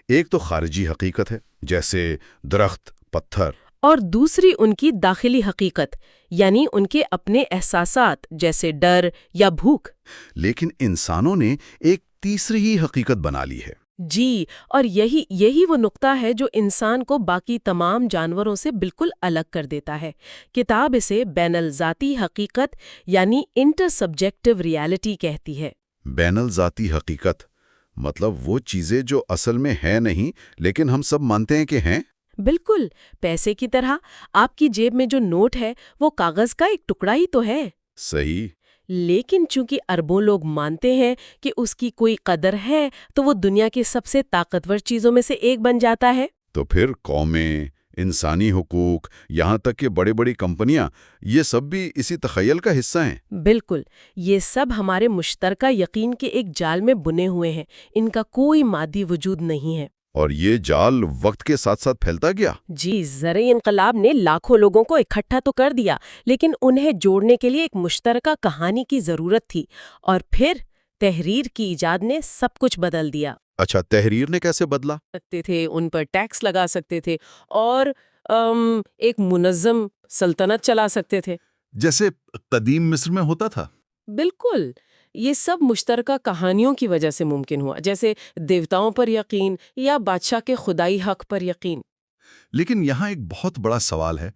ایک تو خارجی حقیقت ہے، جیسے درخت، پتھر، اور دوسری ان کی داخلی حقیقت، یعنی ان کے اپنے احساسات جیسے ڈر یا بھوک۔ لیکن انسانوں نے ایک تیسری ہی حقیقت بنا لی ہے۔ جی، اور یہی وہ نقطہ ہے جو انسان کو باقی تمام جانوروں سے بالکل الگ کر دیتا ہے۔ کتاب اسے بین الذاتی حقیقت یعنی انٹر سبجیکٹیو ریالٹی کہتی ہے۔ بین الذاتی حقیقت مطلب وہ چیزیں جو اصل میں ہیں نہیں، لیکن ہم سب مانتے ہیں کہ ہیں۔ بالکل، پیسے کی طرح آپ کی جیب میں جو نوٹ ہے وہ کاغذ کا ایک ٹکڑا ہی تو ہے۔ صحیح۔ لیکن چونکہ اربوں لوگ مانتے ہیں کہ اس کی کوئی قدر ہے تو وہ دنیا کی سب سے طاقتور چیزوں میں سے ایک بن جاتا ہے۔ تو پھر قومیں، انسانی حقوق، یہاں تک کہ بڑی بڑی کمپنیاں، یہ سب بھی اسی تخیل کا حصہ ہیں۔ بالکل، یہ سب ہمارے مشترکہ یقین کے ایک جال میں بنے ہوئے ہیں، ان کا کوئی مادی وجود نہیں ہے۔ اور یہ جال وقت کے ساتھ ساتھ پھیلتا گیا۔ جی، زرعی انقلاب نے لاکھوں لوگوں کو اکٹھا تو کر دیا، لیکن انہیں جوڑنے کے لیے ایک مشترکہ کہانی کی ضرورت تھی، اور پھر تحریر کی ایجاد نے سب کچھ بدل دیا۔ اچھا، تحریر نے کیسے بدلا؟ سکتے تھے، ان پر ٹیکس لگا سکتے تھے اور ایک منظم سلطنت چلا سکتے تھے۔ جیسے قدیم مصر میں ہوتا تھا۔ بالکل، یہ سب مشترکہ کہانیوں کی وجہ سے ممکن ہوا، جیسے دیوتاؤں پر یقین یا بادشاہ کے خدائی حق پر یقین۔ لیکن یہاں ایک بہت بڑا سوال ہے،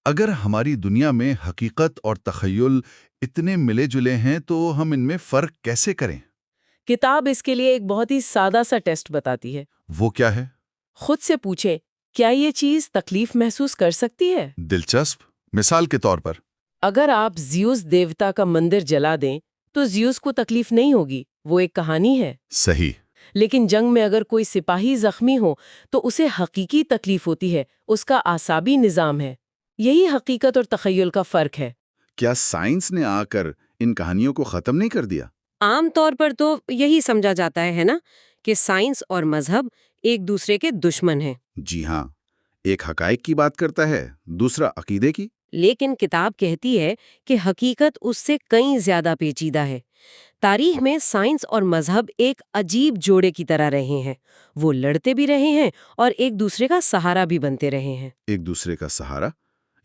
اگر ہماری دنیا میں حقیقت اور تخیل اتنے ملے جلے ہیں تو ہم ان میں فرق کیسے کریں؟ کتاب اس کے لیے ایک بہت ہی سادہ سا ٹیسٹ بتاتی ہے۔ وہ کیا ہے؟ خود سے پوچھیں، کیا یہ چیز تکلیف محسوس کر سکتی ہے؟ دلچسپ۔ مثال کے طور پر اگر آپ زیوس دیوتا کا مندر جلا دیں تو زیوس کو تکلیف نہیں ہوگی، وہ ایک کہانی ہے۔ صحیح۔ لیکن جنگ میں اگر کوئی سپاہی زخمی ہو تو اسے حقیقی تکلیف ہوتی ہے، اس کا اعصابی نظام ہے۔ یہی حقیقت اور تخیل کا فرق ہے۔ کیا سائنس نے آ کر ان کہانیوں کو ختم نہیں کر دیا؟ عام طور پر تو یہی سمجھا جاتا ہے نا کہ سائنس اور مذہب ایک دوسرے کے دشمن ہیں۔ جی ہاں، ایک حقائق کی بات کرتا ہے، دوسرا عقیدے کی۔ لیکن کتاب کہتی ہے کہ حقیقت اس سے کئی زیادہ پیچیدہ ہے۔ تاریخ میں سائنس اور مذہب ایک عجیب جوڑے کی طرح رہے ہیں، وہ لڑتے بھی رہے ہیں اور ایک دوسرے کا سہارا بھی بنتے رہے ہیں۔ ایک دوسرے کا سہارا؟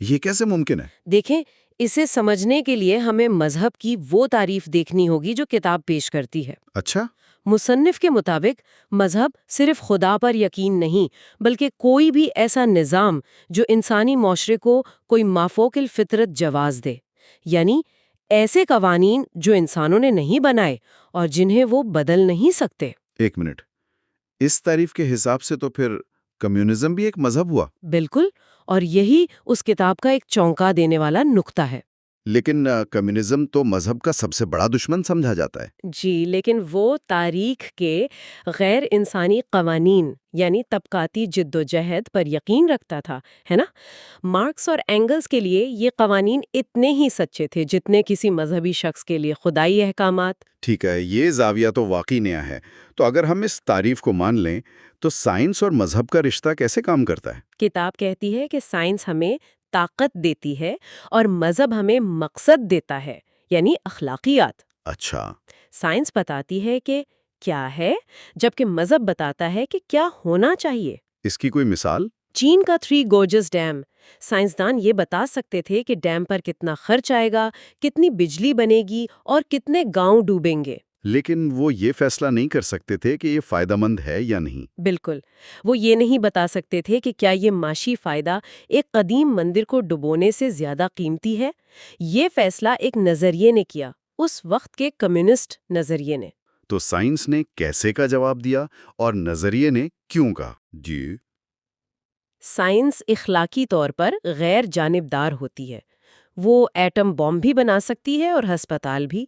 یہ کیسے ممکن ہے؟ دیکھیں، اسے سمجھنے کے لیے ہمیں مذہب کی وہ تعریف دیکھنی ہوگی جو کتاب پیش کرتی ہے۔ اچھا۔ مصنف کے مطابق مذہب صرف خدا پر یقین نہیں، بلکہ کوئی بھی ایسا نظام جو انسانی معاشرے کو کوئی مافوق الفطرت جواز دے، یعنی ایسے قوانین جو انسانوں نے نہیں بنائے اور جنہیں وہ بدل نہیں سکتے۔ ایک منٹ، اس تعریف کے حساب سے تو پھر کمیونزم بھی ایک مذہب ہوا؟ بالکل، اور یہی اس کتاب کا ایک چونکا دینے والا نقطہ ہے۔ لیکن کمیونزم تو مذہب کا سب سے بڑا دشمن سمجھا جاتا ہے۔ جی، لیکن وہ تاریخ کے غیر انسانی قوانین یعنی طبقاتی جد و جہد پر یقین رکھتا تھا، ہے نا؟ مارکس اور اینگلز کے لیے یہ قوانین اتنے ہی سچے تھے جتنے کسی مذہبی شخص کے لیے خدائی احکامات۔ ٹھیک ہے، یہ زاویہ تو واقعی نیا ہے۔ تو اگر ہم اس تعریف کو مان لیں تو سائنس اور مذہب کا رشتہ کیسے کام کرتا ہے؟ کتاب کہتی ہے کہ سائنس ہمیں طاقت دیتی ہے اور مذہب ہمیں مقصد دیتا ہے، یعنی اخلاقیات۔ اچھا۔ سائنس بتاتی ہے کہ کیا ہے، جبکہ مذہب بتاتا ہے کہ کیا ہونا چاہیے۔ اس کی کوئی مثال؟ چین کا 3 گورجز ڈیم، سائنسدان یہ بتا سکتے تھے کہ ڈیم پر کتنا خرچ آئے گا، کتنی بجلی بنے گی اور کتنے گاؤں ڈوبیں گے۔ لیکن وہ یہ فیصلہ نہیں کر سکتے تھے کہ یہ فائدہ مند ہے یا نہیں۔ بالکل، وہ یہ نہیں بتا سکتے تھے کہ کیا یہ معاشی فائدہ ایک قدیم مندر کو ڈبونے سے زیادہ قیمتی ہے۔ یہ فیصلہ ایک نظریے نے کیا، اس وقت کے کمیونسٹ نظریے نے۔ تو سائنس نے کیسے کا جواب دیا اور نظریے نے کیوں کا؟ جی۔ سائنس اخلاقی طور پر غیر جانبدار ہوتی ہے، وہ ایٹم بم بھی بنا سکتی ہے اور ہسپتال بھی۔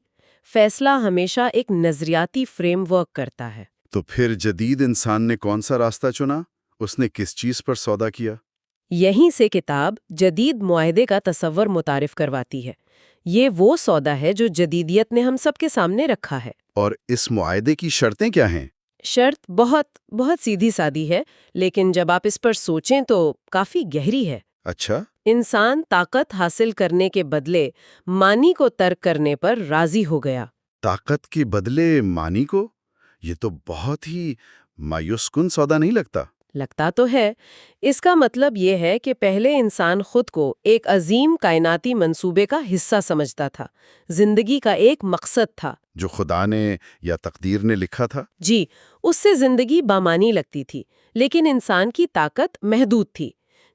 فیصلہ ہمیشہ ایک نظریاتی فریم ورک کرتا ہے۔ تو پھر جدید انسان نے کون سا راستہ چنا؟ اس نے کس چیز پر سودا کیا؟ یہیں سے کتاب جدید معاہدے کا تصور متعارف کرواتی ہے۔ یہ وہ سودا ہے جو جدیدیت نے ہم سب کے سامنے رکھا ہے۔ اور اس معاہدے کی شرطیں کیا ہیں؟ شرط بہت سیدھی سادی ہے، لیکن جب آپ اس پر سوچیں تو کافی گہری ہے۔ اچھا۔ انسان طاقت حاصل کرنے کے بدلے معنی کو ترک کرنے پر راضی ہو گیا۔ طاقت کے بدلے معنی کو؟ یہ تو بہت ہی مایوس کن سودا نہیں لگتا؟ لگتا تو ہے۔ اس کا مطلب یہ ہے کہ پہلے انسان خود کو ایک عظیم کائناتی منصوبے کا حصہ سمجھتا تھا، زندگی کا ایک مقصد تھا جو خدا نے یا تقدیر نے لکھا تھا۔ جی، اس سے زندگی بامانی لگتی تھی، لیکن انسان کی طاقت محدود تھی۔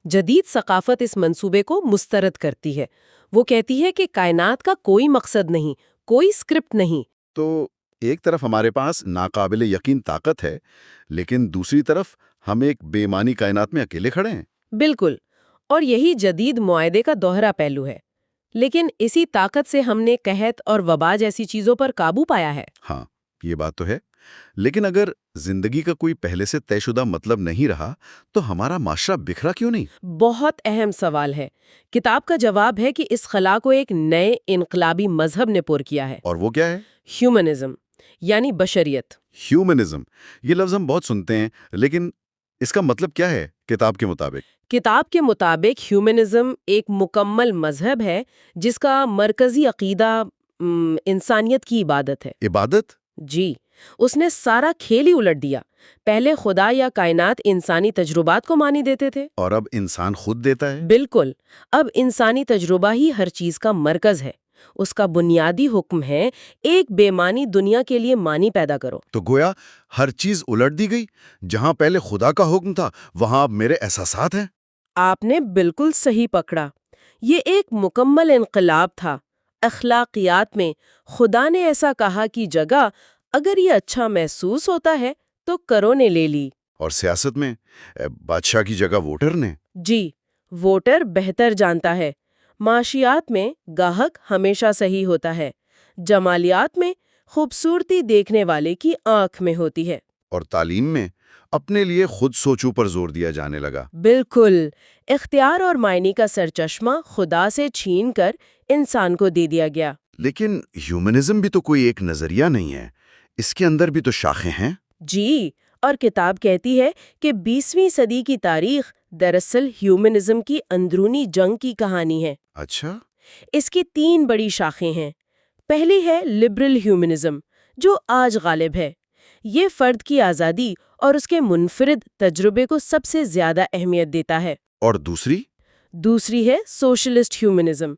جدید ثقافت اس منصوبے کو مسترد کرتی ہے۔ وہ کہتی ہے کہ کائنات کا کوئی مقصد نہیں، کوئی اسکرپٹ نہیں۔ تو ایک طرف ہمارے پاس ناقابل یقین طاقت ہے، لیکن دوسری طرف ہم ایک بے معنی کائنات میں اکیلے کھڑے ہیں۔ بالکل، اور یہی جدید معاہدے کا دوہرا پہلو ہے۔ لیکن اسی طاقت سے ہم نے قحط اور وبا جیسی چیزوں پر قابو پایا ہے۔ ہاں، یہ بات تو ہے، لیکن اگر زندگی کا کوئی پہلے سے طے شدہ مطلب نہیں رہا تو ہمارا معاشرہ بکھرا کیوں نہیں؟ بہت اہم سوال ہے۔ کتاب کا جواب ہے کہ اس خلا کو ایک نئے انقلابی مذہب نے پُر کیا ہے، اور وہ کیا ہے؟ ہیومنزم، یعنی بشریت۔ ہیومنزم، یہ لفظ ہم بہت سنتے ہیں، لیکن اس کا مطلب کیا ہے کتاب کے مطابق؟ کتاب کے مطابق ہیومنزم ایک مکمل مذہب ہے جس کا مرکزی عقیدہ انسانیت کی عبادت ہے۔ عبادت؟ جی، اس نے سارا کھیل ہی الٹ دیا۔ پہلے خدا یا کائنات انسانی تجربات کو مانی دیتے تھے۔ اور اب انسان خود دیتا ہے؟ بالکل، اب انسانی تجربہ ہی ہر چیز کا مرکز ہے۔ اس کا بنیادی حکم ہے ایک بے معنی دنیا کے لیے معنی پیدا کرو۔ تو گویا ہر چیز الٹ دی گئی، جہاں پہلے خدا کا حکم تھا وہاں اب میرے احساسات ہیں۔ آپ نے بالکل صحیح پکڑا، یہ ایک مکمل انقلاب تھا۔ اخلاقیات میں خدا نے ایسا کہا کی جگہ اگر یہ اچھا محسوس ہوتا ہے تو کرو نے لے لی۔ اور سیاست میں بادشاہ کی جگہ ووٹر نے؟ جی، ووٹر بہتر جانتا ہے۔ معاشیات میں گاہک ہمیشہ صحیح ہوتا ہے، جمالیات میں خوبصورتی دیکھنے والے کی آنکھ میں ہوتی ہے۔ اور تعلیم میں اپنے لیے خود سوچو پر زور دیا جانے لگا۔ بالکل، اختیار اور معنی کا سرچشمہ خدا سے چھین کر انسان کو دے دیا گیا۔ لیکن ہیومنزم بھی تو کوئی ایک نظریہ نہیں ہے، اس کے اندر بھی تو شاخیں ہیں۔ جی، اور کتاب کہتی ہے کہ 20ویں صدی کی تاریخ دراصل ہیومنزم کی اندرونی جنگ کی کہانی ہے۔ اچھا؟ اس کی 3 بڑی شاخیں ہیں۔ پہلی ہے لبرل ہیومنزم، جو آج غالب ہے۔ یہ فرد کی آزادی اور اس کے منفرد تجربے کو سب سے زیادہ اہمیت دیتا ہے۔ اور دوسری؟ دوسری ہے سوشلسٹ ہیومنزم۔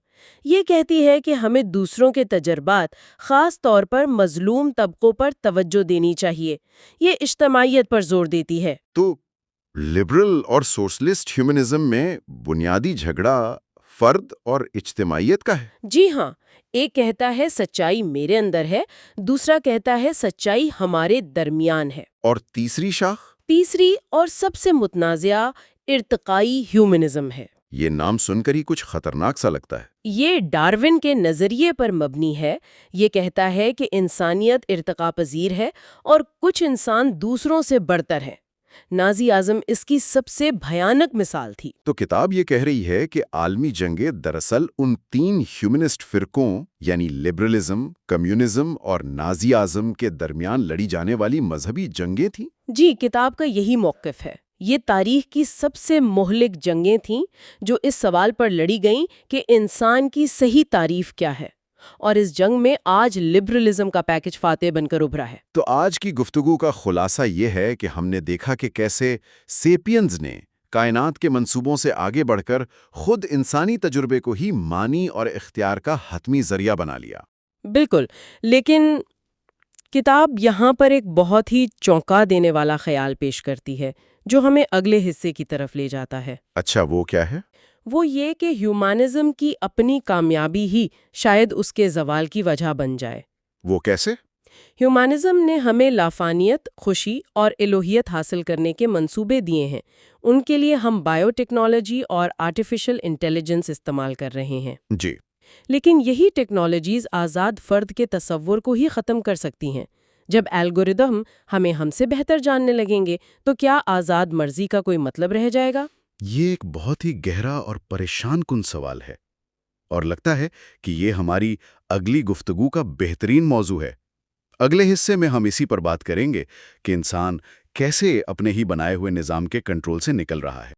یہ کہتی ہے کہ ہمیں دوسروں کے تجربات، خاص طور پر مظلوم طبقوں پر توجہ دینی چاہیے۔ یہ اجتماعیت پر زور دیتی ہے۔ تو لبرل اور سوشلسٹ ہیومنزم میں بنیادی جھگڑا فرد اور اجتماعیت کا ہے؟ جی ہاں، ایک کہتا ہے سچائی میرے اندر ہے، دوسرا کہتا ہے سچائی ہمارے درمیان ہے۔ اور تیسری شاخ؟ تیسری اور سب سے متنازعہ ارتقائی ہیومنزم ہے۔ یہ نام سن کر ہی کچھ خطرناک سا لگتا ہے۔ یہ ڈارون کے نظریے پر مبنی ہے۔ یہ کہتا ہے کہ انسانیت ارتقا پذیر ہے اور کچھ انسان دوسروں سے برتر ہیں۔ نازی اعظم اس کی سب سے بھیانک مثال تھی۔ تو کتاب یہ کہہ رہی ہے کہ عالمی جنگیں دراصل ان 3 ہیومنسٹ فرقوں یعنی لبرلزم، کمیونزم اور نازی اعظم کے درمیان لڑی جانے والی مذہبی جنگیں تھیں۔ جی، کتاب کا یہی موقف ہے۔ یہ تاریخ کی سب سے مہلک جنگیں تھیں جو اس سوال پر لڑی گئیں کہ انسان کی صحیح تعریف کیا ہے، اور اس جنگ میں آج لبرلزم کا پیکج فاتح بن کر ابھرا ہے۔ تو آج کی گفتگو کا خلاصہ یہ ہے کہ ہم نے دیکھا کہ کیسے سیپینز نے کائنات کے منصوبوں سے آگے بڑھ کر خود انسانی تجربے کو ہی معنی اور اختیار کا حتمی ذریعہ بنا لیا۔ بالکل، لیکن کتاب یہاں پر ایک بہت ہی چونکا دینے والا خیال پیش کرتی ہے جو ہمیں اگلے حصے کی طرف لے جاتا ہے۔ اچھا، وہ کیا ہے؟ وہ یہ کہ ہیومنزم کی اپنی کامیابی ہی شاید اس کے زوال کی وجہ بن جائے۔ وہ کیسے؟ ہیومنزم نے ہمیں لافانیت، خوشی اور الوہیت حاصل کرنے کے منصوبے دیے ہیں۔ ان کے لیے ہم بائیو ٹیکنالوجی اور آرٹیفیشل انٹیلیجنس استعمال کر رہے ہیں۔ جی۔ لیکن یہی ٹیکنالوجیز آزاد فرد کے تصور کو ہی ختم کر سکتی ہیں۔ جب الگوریدم ہمیں ہم سے بہتر جاننے لگیں گے تو کیا آزاد مرضی کا کوئی مطلب رہ جائے گا؟ یہ ایک بہت ہی گہرا اور پریشان کن سوال ہے، اور لگتا ہے کہ یہ ہماری اگلی گفتگو کا بہترین موضوع ہے۔ اگلے حصے میں ہم اسی پر بات کریں گے کہ انسان کیسے اپنے ہی بنائے ہوئے نظام کے کنٹرول سے نکل رہا ہے۔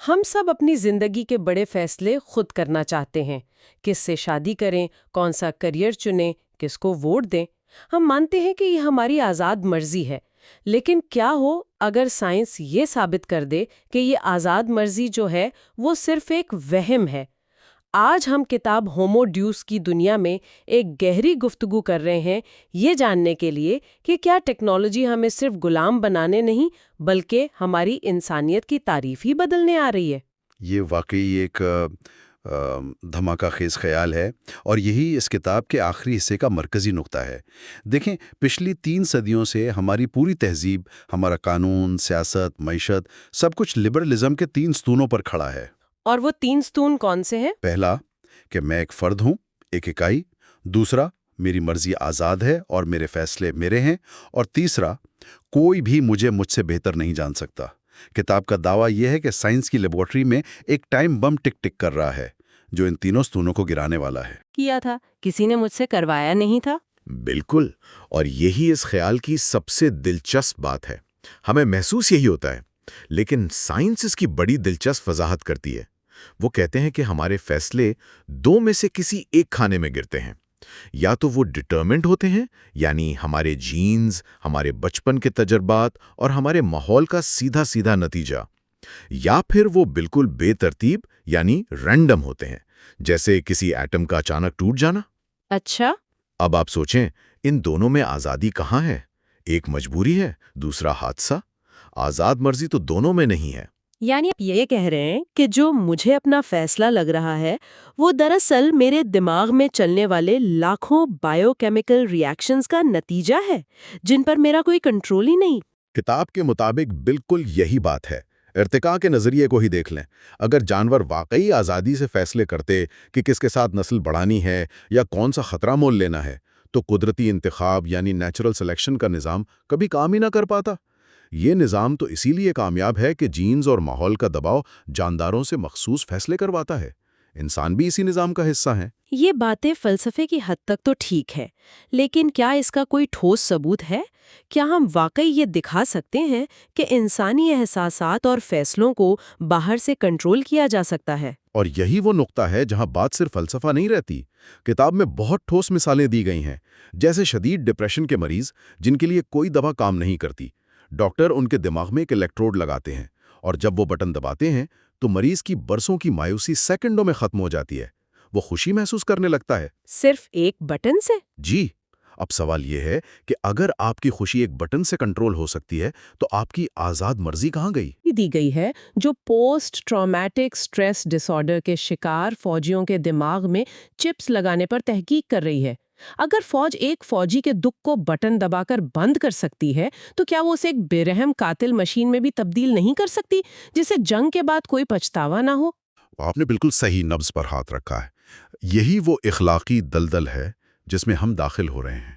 ہم سب اپنی زندگی کے بڑے فیصلے خود کرنا چاہتے ہیں۔ کس سے شادی کریں، کون سا کریئر چنیں، کس کو ووٹ دیں۔ ہم مانتے ہیں کہ یہ ہماری آزاد مرضی ہے، لیکن کیا ہو اگر سائنس یہ ثابت کر دے کہ یہ آزاد مرضی جو ہے وہ صرف ایک وہم ہے؟ آج ہم کتاب ہومو ڈیوس کی دنیا میں ایک گہری گفتگو کر رہے ہیں، یہ جاننے کے لیے کہ کیا ٹیکنالوجی ہمیں صرف غلام بنانے نہیں بلکہ ہماری انسانیت کی تعریف ہی بدلنے آ رہی ہے۔ یہ واقعی ایک دھماکہ خیز خیال ہے، اور یہی اس کتاب کے آخری حصے کا مرکزی نقطہ ہے۔ دیکھیں، پچھلی 3 صدیوں سے ہماری پوری تہذیب، ہمارا قانون، سیاست، معیشت، سب کچھ لبرلزم کے 3 ستونوں پر کھڑا ہے۔ اور وہ 3 ستون کون سے ہیں؟ پہلا کہ میں ایک فرد ہوں، ایک اکائی. دوسرا، میری مرضی آزاد ہے اور میرے فیصلے میرے ہیں. اور تیسرا، کوئی بھی مجھ سے بہتر نہیں جان سکتا. کتاب کا دعویٰ یہ ہے کہ سائنس کی لیبارٹری میں ایک ٹائم بم ٹک ٹک کر رہا ہے جو ان تینوں ستونوں کو گرانے والا ہے. کیا تھا، کسی نے مجھ سے کروایا نہیں تھا. بالکل، اور یہی اس خیال کی سب سے دلچسپ بات ہے. ہمیں محسوس یہی ہوتا ہے، لیکن سائنس اس کی بڑی دلچسپ وضاحت کرتی ہے. وہ کہتے ہیں کہ ہمارے فیصلے 2 میں سے کسی ایک کھانے میں گرتے ہیں. یا تو وہ ڈٹرمنٹ ہوتے ہیں، یعنی ہمارے جینز، ہمارے بچپن کے تجربات اور ہمارے ماحول کا سیدھا سیدھا نتیجہ، یا پھر وہ بالکل بے ترتیب یعنی رینڈم ہوتے ہیں، جیسے کسی ایٹم کا اچانک ٹوٹ جانا. اچھا، اب آپ سوچیں، ان دونوں میں آزادی کہاں ہے؟ ایک مجبوری ہے، دوسرا حادثہ. آزاد مرضی تو دونوں میں نہیں ہے. یعنی آپ یہ کہہ رہے ہیں کہ جو مجھے اپنا فیصلہ لگ رہا ہے وہ دراصل میرے دماغ میں چلنے والے لاکھوں بائیو کیمیکل ری ایکشنز کا نتیجہ ہے جن پر میرا کوئی کنٹرول ہی نہیں. کتاب کے مطابق بالکل یہی بات ہے. ارتقاء کے نظریے کو ہی دیکھ لیں. اگر جانور واقعی آزادی سے فیصلے کرتے کہ کس کے ساتھ نسل بڑھانی ہے یا کون سا خطرہ مول لینا ہے، تو قدرتی انتخاب یعنی نیچرل سلیکشن کا نظام کبھی کام ہی نہ کر پاتا. یہ نظام تو اسی لیے کامیاب ہے کہ جینز اور ماحول کا دباؤ جانداروں سے مخصوص فیصلے کرواتا ہے. انسان بھی اسی نظام کا حصہ ہیں. یہ باتیں فلسفے کی حد تک تو ٹھیک ہے، لیکن کیا اس کا کوئی ٹھوس ثبوت ہے؟ کیا ہم واقعی یہ دکھا سکتے ہیں کہ انسانی احساسات اور فیصلوں کو باہر سے کنٹرول کیا جا سکتا ہے؟ اور یہی وہ نقطہ ہے جہاں بات صرف فلسفہ نہیں رہتی. کتاب میں بہت ٹھوس مثالیں دی گئی ہیں، جیسے شدید ڈپریشن کے مریض جن کے لیے کوئی دوا کام نہیں کرتی. ڈاکٹر ان کے دماغ میں ایک الیکٹروڈ لگاتے ہیں، اور جب وہ بٹن دباتے ہیں تو مریض کی برسوں کی مایوسی سیکنڈوں میں ختم ہو جاتی ہے. وہ خوشی محسوس کرنے لگتا ہے. صرف ایک بٹن سے؟ جی. اب سوال یہ ہے کہ اگر آپ کی خوشی ایک بٹن سے کنٹرول ہو سکتی ہے تو آپ کی آزاد مرضی کہاں گئی؟ دی گئی ہے جو پوسٹ ٹرامیٹک سٹریس ڈس آرڈر کے شکار فوجیوں کے دماغ میں چپس لگانے پر تحقیق کر رہی ہے. اگر فوج ایک فوجی کے دکھ کو بٹن دبا کر بند کر سکتی ہے تو کیا وہ اسے ایک بے رحم قاتل مشین میں بھی تبدیل نہیں کر سکتی جسے جنگ کے بعد کوئی پچھتاوا نہ ہو؟ آپ نے بالکل صحیح نبض پر ہاتھ رکھا ہے. یہی وہ اخلاقی دلدل ہے جس میں ہم داخل ہو رہے ہیں.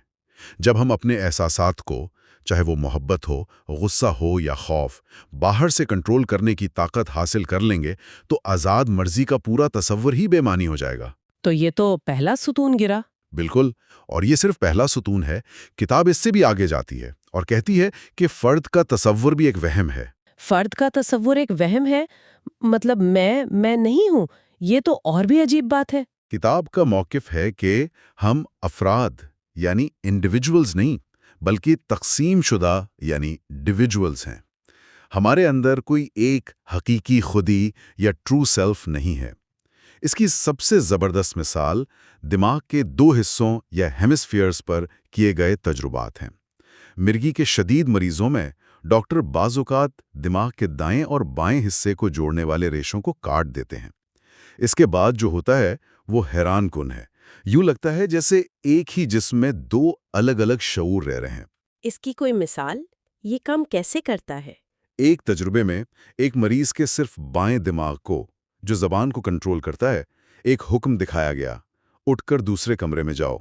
جب ہم اپنے احساسات کو، چاہے وہ محبت ہو، غصہ ہو یا خوف، باہر سے کنٹرول کرنے کی طاقت حاصل کر لیں گے تو آزاد مرضی کا پورا تصور ہی بے معنی ہو جائے گا. تو یہ تو پہلا ستون گرا. بالکل، اور یہ صرف پہلا ستون ہے. کتاب اس سے بھی آگے جاتی ہے اور کہتی ہے کہ فرد کا تصور بھی ایک وہم ہے. فرد کا تصور ایک وہم ہے؟ مطلب میں نہیں ہوں؟ یہ تو اور بھی عجیب بات ہے. کتاب کا موقف ہے کہ ہم افراد یعنی انڈیویجولز نہیں بلکہ تقسیم شدہ یعنی ڈیویجولز ہیں. ہمارے اندر کوئی ایک حقیقی خودی یا ٹرو سیلف نہیں ہے. اس کی سب سے زبردست مثال دماغ کے 2 حصوں یا ہیمسفیئرز پر کیے گئے تجربات ہیں. مرگی کے شدید مریضوں میں ڈاکٹر بعض اوقات دماغ کے دائیں اور بائیں حصے کو جوڑنے والے ریشوں کو کاٹ دیتے ہیں. اس کے بعد جو ہوتا ہے وہ حیران کن ہے. یوں لگتا ہے جیسے ایک ہی جسم میں 2 الگ الگ شعور رہ رہے ہیں. اس کی کوئی مثال؟ یہ کام کیسے کرتا ہے؟ ایک تجربے میں ایک مریض کے صرف بائیں دماغ کو، جو زبان کو کنٹرول کرتا ہے، ایک حکم دکھایا گیا: اٹھ کر دوسرے کمرے میں جاؤ.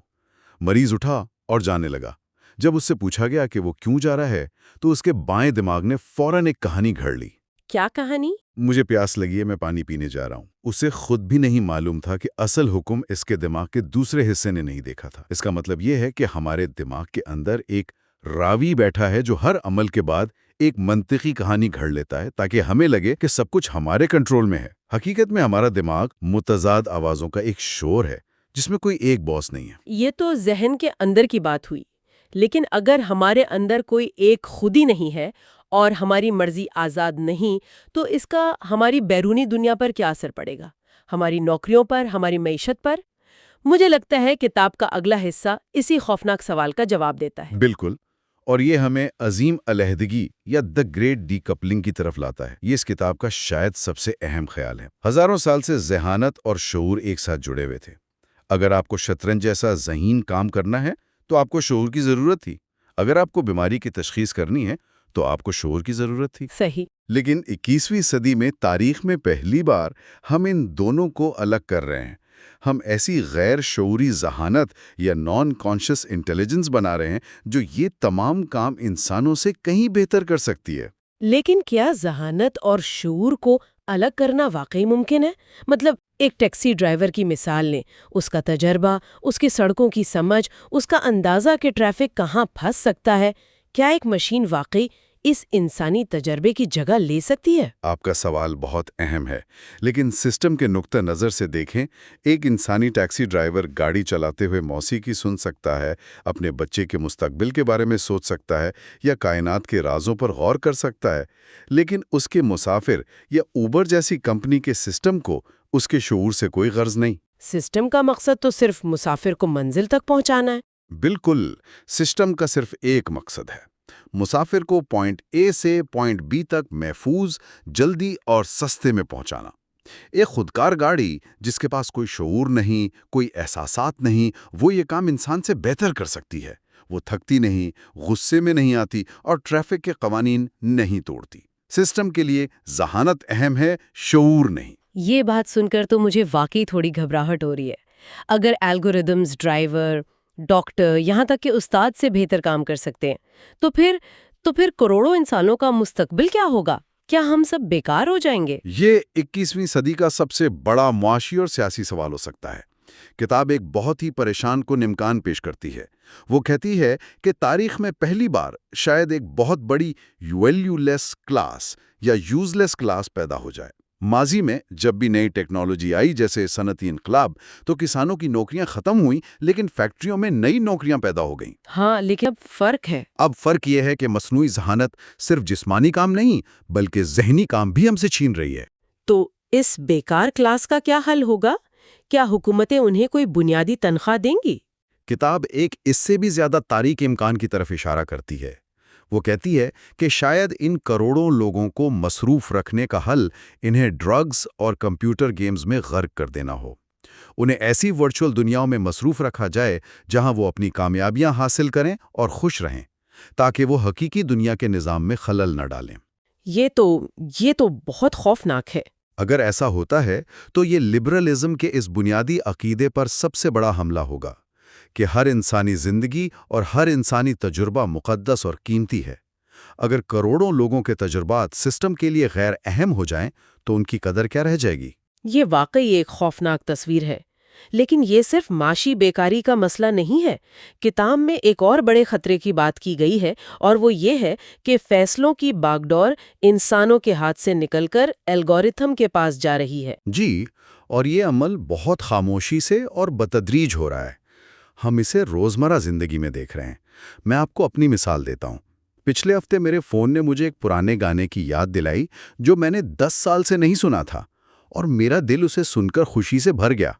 مریض اٹھا اور جانے لگا. جب اس سے پوچھا گیا کہ وہ کیوں جا رہا ہے تو اس کے بائیں دماغ نے فوراً ایک کہانی گھڑ لی. کیا کہانی؟ مجھے پیاس لگی ہے، میں پانی پینے جا رہا ہوں. اسے خود بھی نہیں معلوم تھا کہ اصل حکم اس کے دماغ کے دوسرے حصے نے نہیں دیکھا تھا. اس کا مطلب یہ ہے کہ ہمارے دماغ کے اندر ایک راوی بیٹھا ہے جو ہر عمل کے بعد ایک منطقی کہانی گھڑ لیتا ہے تاکہ ہمیں لگے کہ سب کچھ ہمارے کنٹرول میں ہے. حقیقت میں ہمارا دماغ متضاد آوازوں کا ایک شور ہے جس میں کوئی ایک باس نہیں ہے. یہ تو ذہن کے اندر کی بات ہوئی، لیکن اگر ہمارے اندر کوئی ایک خودی نہیں ہے اور ہماری مرضی آزاد نہیں تو اس کا ہماری بیرونی دنیا پر کیا اثر پڑے گا؟ ہماری نوکریوں پر، ہماری معیشت پر؟ مجھے لگتا ہے کتاب کا اگلا حصہ اسی خوفناک سوال کا جواب دیتا ہے. بالکل، اور یہ ہمیں عظیم علیحدگی یا دی گریٹ ڈی کپلنگ کی طرف لاتا ہے. یہ اس کتاب کا شاید سب سے اہم خیال ہے. ہزاروں سال سے ذہانت اور شعور ایک ساتھ جڑے ہوئے تھے. اگر آپ کو شطرنج جیسا ذہین کام کرنا ہے تو آپ کو شعور کی ضرورت تھی. اگر آپ کو بیماری کی تشخیص کرنی ہے تو آپ کو شعور کی ضرورت تھی۔ صحیح۔ لیکن 21ویں صدی میں تاریخ میں پہلی بار ہم ان دونوں کو الگ کر رہے ہیں۔ ہم ایسی غیر شعوری ذہانت یا نان کانشس انٹیلیجنس بنا رہے ہیں جو یہ تمام کام انسانوں سے کہیں بہتر کر سکتی ہے۔ لیکن کیا ذہانت اور شعور کو الگ کرنا واقعی ممکن ہے؟ مطلب ایک ٹیکسی ڈرائیور کی مثال لیں، اس کا تجربہ، اس کی سڑکوں کی سمجھ، اس کا اندازہ کہ ٹریفک کہاں پھنس سکتا ہے، کیا ایک مشین واقعی اس انسانی تجربے کی جگہ لے سکتی ہے؟ آپ کا سوال بہت اہم ہے، لیکن سسٹم کے نقطہ نظر سے دیکھیں، ایک انسانی ٹیکسی ڈرائیور گاڑی چلاتے ہوئے موسیقی سن سکتا ہے، اپنے بچے کے مستقبل کے بارے میں سوچ سکتا ہے یا کائنات کے رازوں پر غور کر سکتا ہے، لیکن اس کے مسافر یا اوبر جیسی کمپنی کے سسٹم کو اس کے شعور سے کوئی غرض نہیں۔ سسٹم کا مقصد تو صرف مسافر کو منزل تک پہنچانا ہے۔ بالکل، سسٹم کا صرف ایک مقصد ہے، مسافر کو پوائنٹ اے سے پوائنٹ بی تک محفوظ، جلدی اور سستے میں پہنچانا۔ ایک خودکار گاڑی جس کے پاس کوئی شعور نہیں، کوئی احساسات نہیں، وہ یہ کام انسان سے بہتر کر سکتی ہے۔ وہ تھکتی نہیں، غصے میں نہیں آتی اور ٹریفک کے قوانین نہیں توڑتی۔ سسٹم کے لیے ذہانت اہم ہے، شعور نہیں۔ یہ بات سن کر تو مجھے واقعی تھوڑی گھبراہٹ ہو رہی ہے۔ اگر الگوریدمز، ڈرائیور، ڈاکٹر، یہاں تک کہ استاد سے بہتر کام کر سکتے ہیں، تو پھر کروڑوں انسانوں کا مستقبل کیا ہوگا؟ کیا ہم سب بیکار ہو جائیں گے؟ یہ 21ویں صدی کا سب سے بڑا معاشی اور سیاسی سوال ہو سکتا ہے۔ کتاب ایک بہت ہی پریشان کن امکان پیش کرتی ہے۔ وہ کہتی ہے کہ تاریخ میں پہلی بار شاید ایک بہت بڑی ویلیو لیس کلاس یا یوز لیس کلاس پیدا ہو جائے۔ ماضی میں جب بھی نئی ٹیکنالوجی آئی، جیسے صنعتی انقلاب، تو کسانوں کی نوکریاں ختم ہوئیں، لیکن فیکٹریوں میں نئی نوکریاں پیدا ہو گئیں۔ ہاں، لیکن اب فرق ہے۔ اب فرق یہ ہے کہ مصنوعی ذہانت صرف جسمانی کام نہیں بلکہ ذہنی کام بھی ہم سے چھین رہی ہے۔ تو اس بیکار کلاس کا کیا حل ہوگا؟ کیا حکومتیں انہیں کوئی بنیادی تنخواہ دیں گی؟ کتاب ایک اس سے بھی زیادہ تاریک امکان کی طرف اشارہ کرتی ہے۔ وہ کہتی ہے کہ شاید ان کروڑوں لوگوں کو مصروف رکھنے کا حل انہیں ڈرگز اور کمپیوٹر گیمز میں غرق کر دینا ہو۔ انہیں ایسی ورچوئل دنیاؤں میں مصروف رکھا جائے جہاں وہ اپنی کامیابیاں حاصل کریں اور خوش رہیں، تاکہ وہ حقیقی دنیا کے نظام میں خلل نہ ڈالیں۔ یہ تو بہت خوفناک ہے۔ اگر ایسا ہوتا ہے تو یہ لبرلزم کے اس بنیادی عقیدے پر سب سے بڑا حملہ ہوگا کہ ہر انسانی زندگی اور ہر انسانی تجربہ مقدس اور قیمتی ہے۔ اگر کروڑوں لوگوں کے تجربات سسٹم کے لیے غیر اہم ہو جائیں تو ان کی قدر کیا رہ جائے گی؟ یہ واقعی ایک خوفناک تصویر ہے، لیکن یہ صرف معاشی بیکاری کا مسئلہ نہیں ہے۔ کتاب میں ایک اور بڑے خطرے کی بات کی گئی ہے، اور وہ یہ ہے کہ فیصلوں کی باگڈور انسانوں کے ہاتھ سے نکل کر الگورتھم کے پاس جا رہی ہے۔ جی، اور یہ عمل بہت خاموشی سے اور بتدریج ہو رہا ہے۔ ہم اسے روزمرہ زندگی میں دیکھ رہے ہیں۔ میں آپ کو اپنی مثال دیتا ہوں۔ پچھلے ہفتے میرے فون نے مجھے ایک پرانے گانے کی یاد دلائی جو میں نے 10 سال سے نہیں سنا تھا، اور میرا دل اسے سن کر خوشی سے بھر گیا۔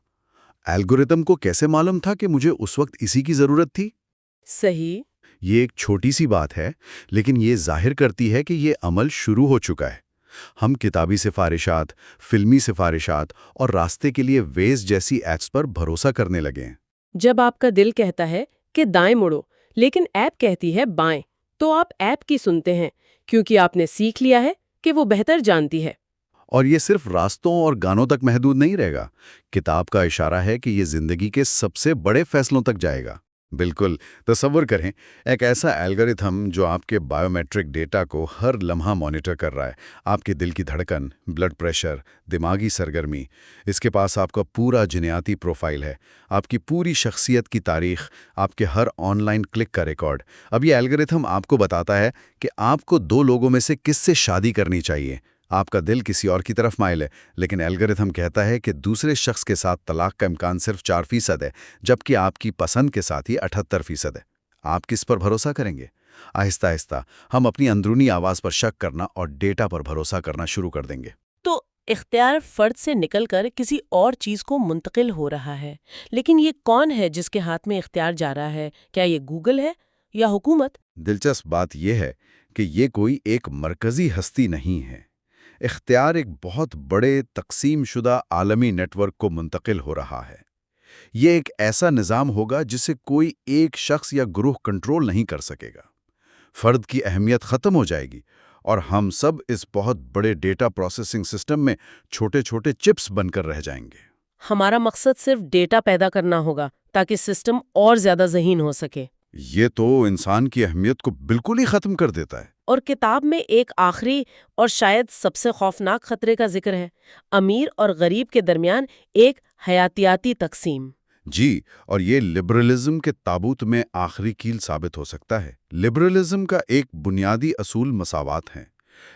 الگورتھم کو کیسے معلوم تھا کہ مجھے اس وقت اسی کی ضرورت تھی؟ صحیح۔ یہ ایک چھوٹی سی بات ہے، لیکن یہ ظاہر کرتی ہے کہ یہ عمل شروع ہو چکا ہے۔ ہم کتابی سفارشات، فلمی سفارشات اور راستے کے لیے ویز جیسی ایپس پر بھروسہ کرنے لگے ہیں۔ جب آپ کا دل کہتا ہے کہ دائیں مڑو، لیکن ایپ کہتی ہے بائیں، تو آپ ایپ کی سنتے ہیں، کیونکہ آپ نے سیکھ لیا ہے کہ وہ بہتر جانتی ہے۔ اور یہ صرف راستوں اور گانوں تک محدود نہیں رہے گا۔ کتاب کا اشارہ ہے کہ یہ زندگی کے سب سے بڑے فیصلوں تک جائے گا۔ بالکل، تصور کریں ایک ایسا الگورتھم جو آپ کے بائیو میٹرک ڈیٹا کو ہر لمحہ مانیٹر کر رہا ہے، آپ کے دل کی دھڑکن، بلڈ پریشر، دماغی سرگرمی۔ اس کے پاس آپ کا پورا جینیاتی پروفائل ہے، آپ کی پوری شخصیت کی تاریخ، آپ کے ہر آن لائن کلک کا ریکارڈ۔ اب یہ الگورتھم آپ کو بتاتا ہے کہ آپ کو 2 لوگوں میں سے کس سے شادی کرنی چاہیے۔ آپ کا دل کسی اور کی طرف مائل ہے، لیکن الگورتھم کہتا ہے کہ دوسرے شخص کے ساتھ طلاق کا امکان صرف 4% ہے، جبکہ آپ کی پسند کے ساتھ ہی 78% ہے۔ آپ کس پر بھروسہ کریں گے؟ آہستہ آہستہ ہم اپنی اندرونی آواز پر شک کرنا اور ڈیٹا پر بھروسہ کرنا شروع کر دیں گے۔ تو اختیار فرد سے نکل کر کسی اور چیز کو منتقل ہو رہا ہے، لیکن یہ کون ہے جس کے ہاتھ میں اختیار جا رہا ہے؟ کیا یہ گوگل ہے یا حکومت؟ دلچسپ بات یہ ہے کہ یہ کوئی ایک مرکزی ہستی نہیں ہے۔ اختیار ایک بہت بڑے تقسیم شدہ عالمی نیٹ ورک کو منتقل ہو رہا ہے۔ یہ ایک ایسا نظام ہوگا جسے کوئی ایک شخص یا گروہ کنٹرول نہیں کر سکے گا۔ فرد کی اہمیت ختم ہو جائے گی اور ہم سب اس بہت بڑے ڈیٹا پروسیسنگ سسٹم میں چھوٹے چھوٹے چپس بن کر رہ جائیں گے۔ ہمارا مقصد صرف ڈیٹا پیدا کرنا ہوگا تاکہ سسٹم اور زیادہ ذہین ہو سکے۔ یہ تو انسان کی اہمیت کو بالکل ہی ختم کر دیتا ہے۔ اور کتاب میں ایک آخری اور شاید سب سے خوفناک خطرے کا ذکر ہے، امیر اور غریب کے درمیان ایک حیاتیاتی تقسیم۔ جی، اور یہ لبرلزم کے تابوت میں آخری کیل ثابت ہو سکتا ہے۔ لبرلزم کا ایک بنیادی اصول مساوات ہے،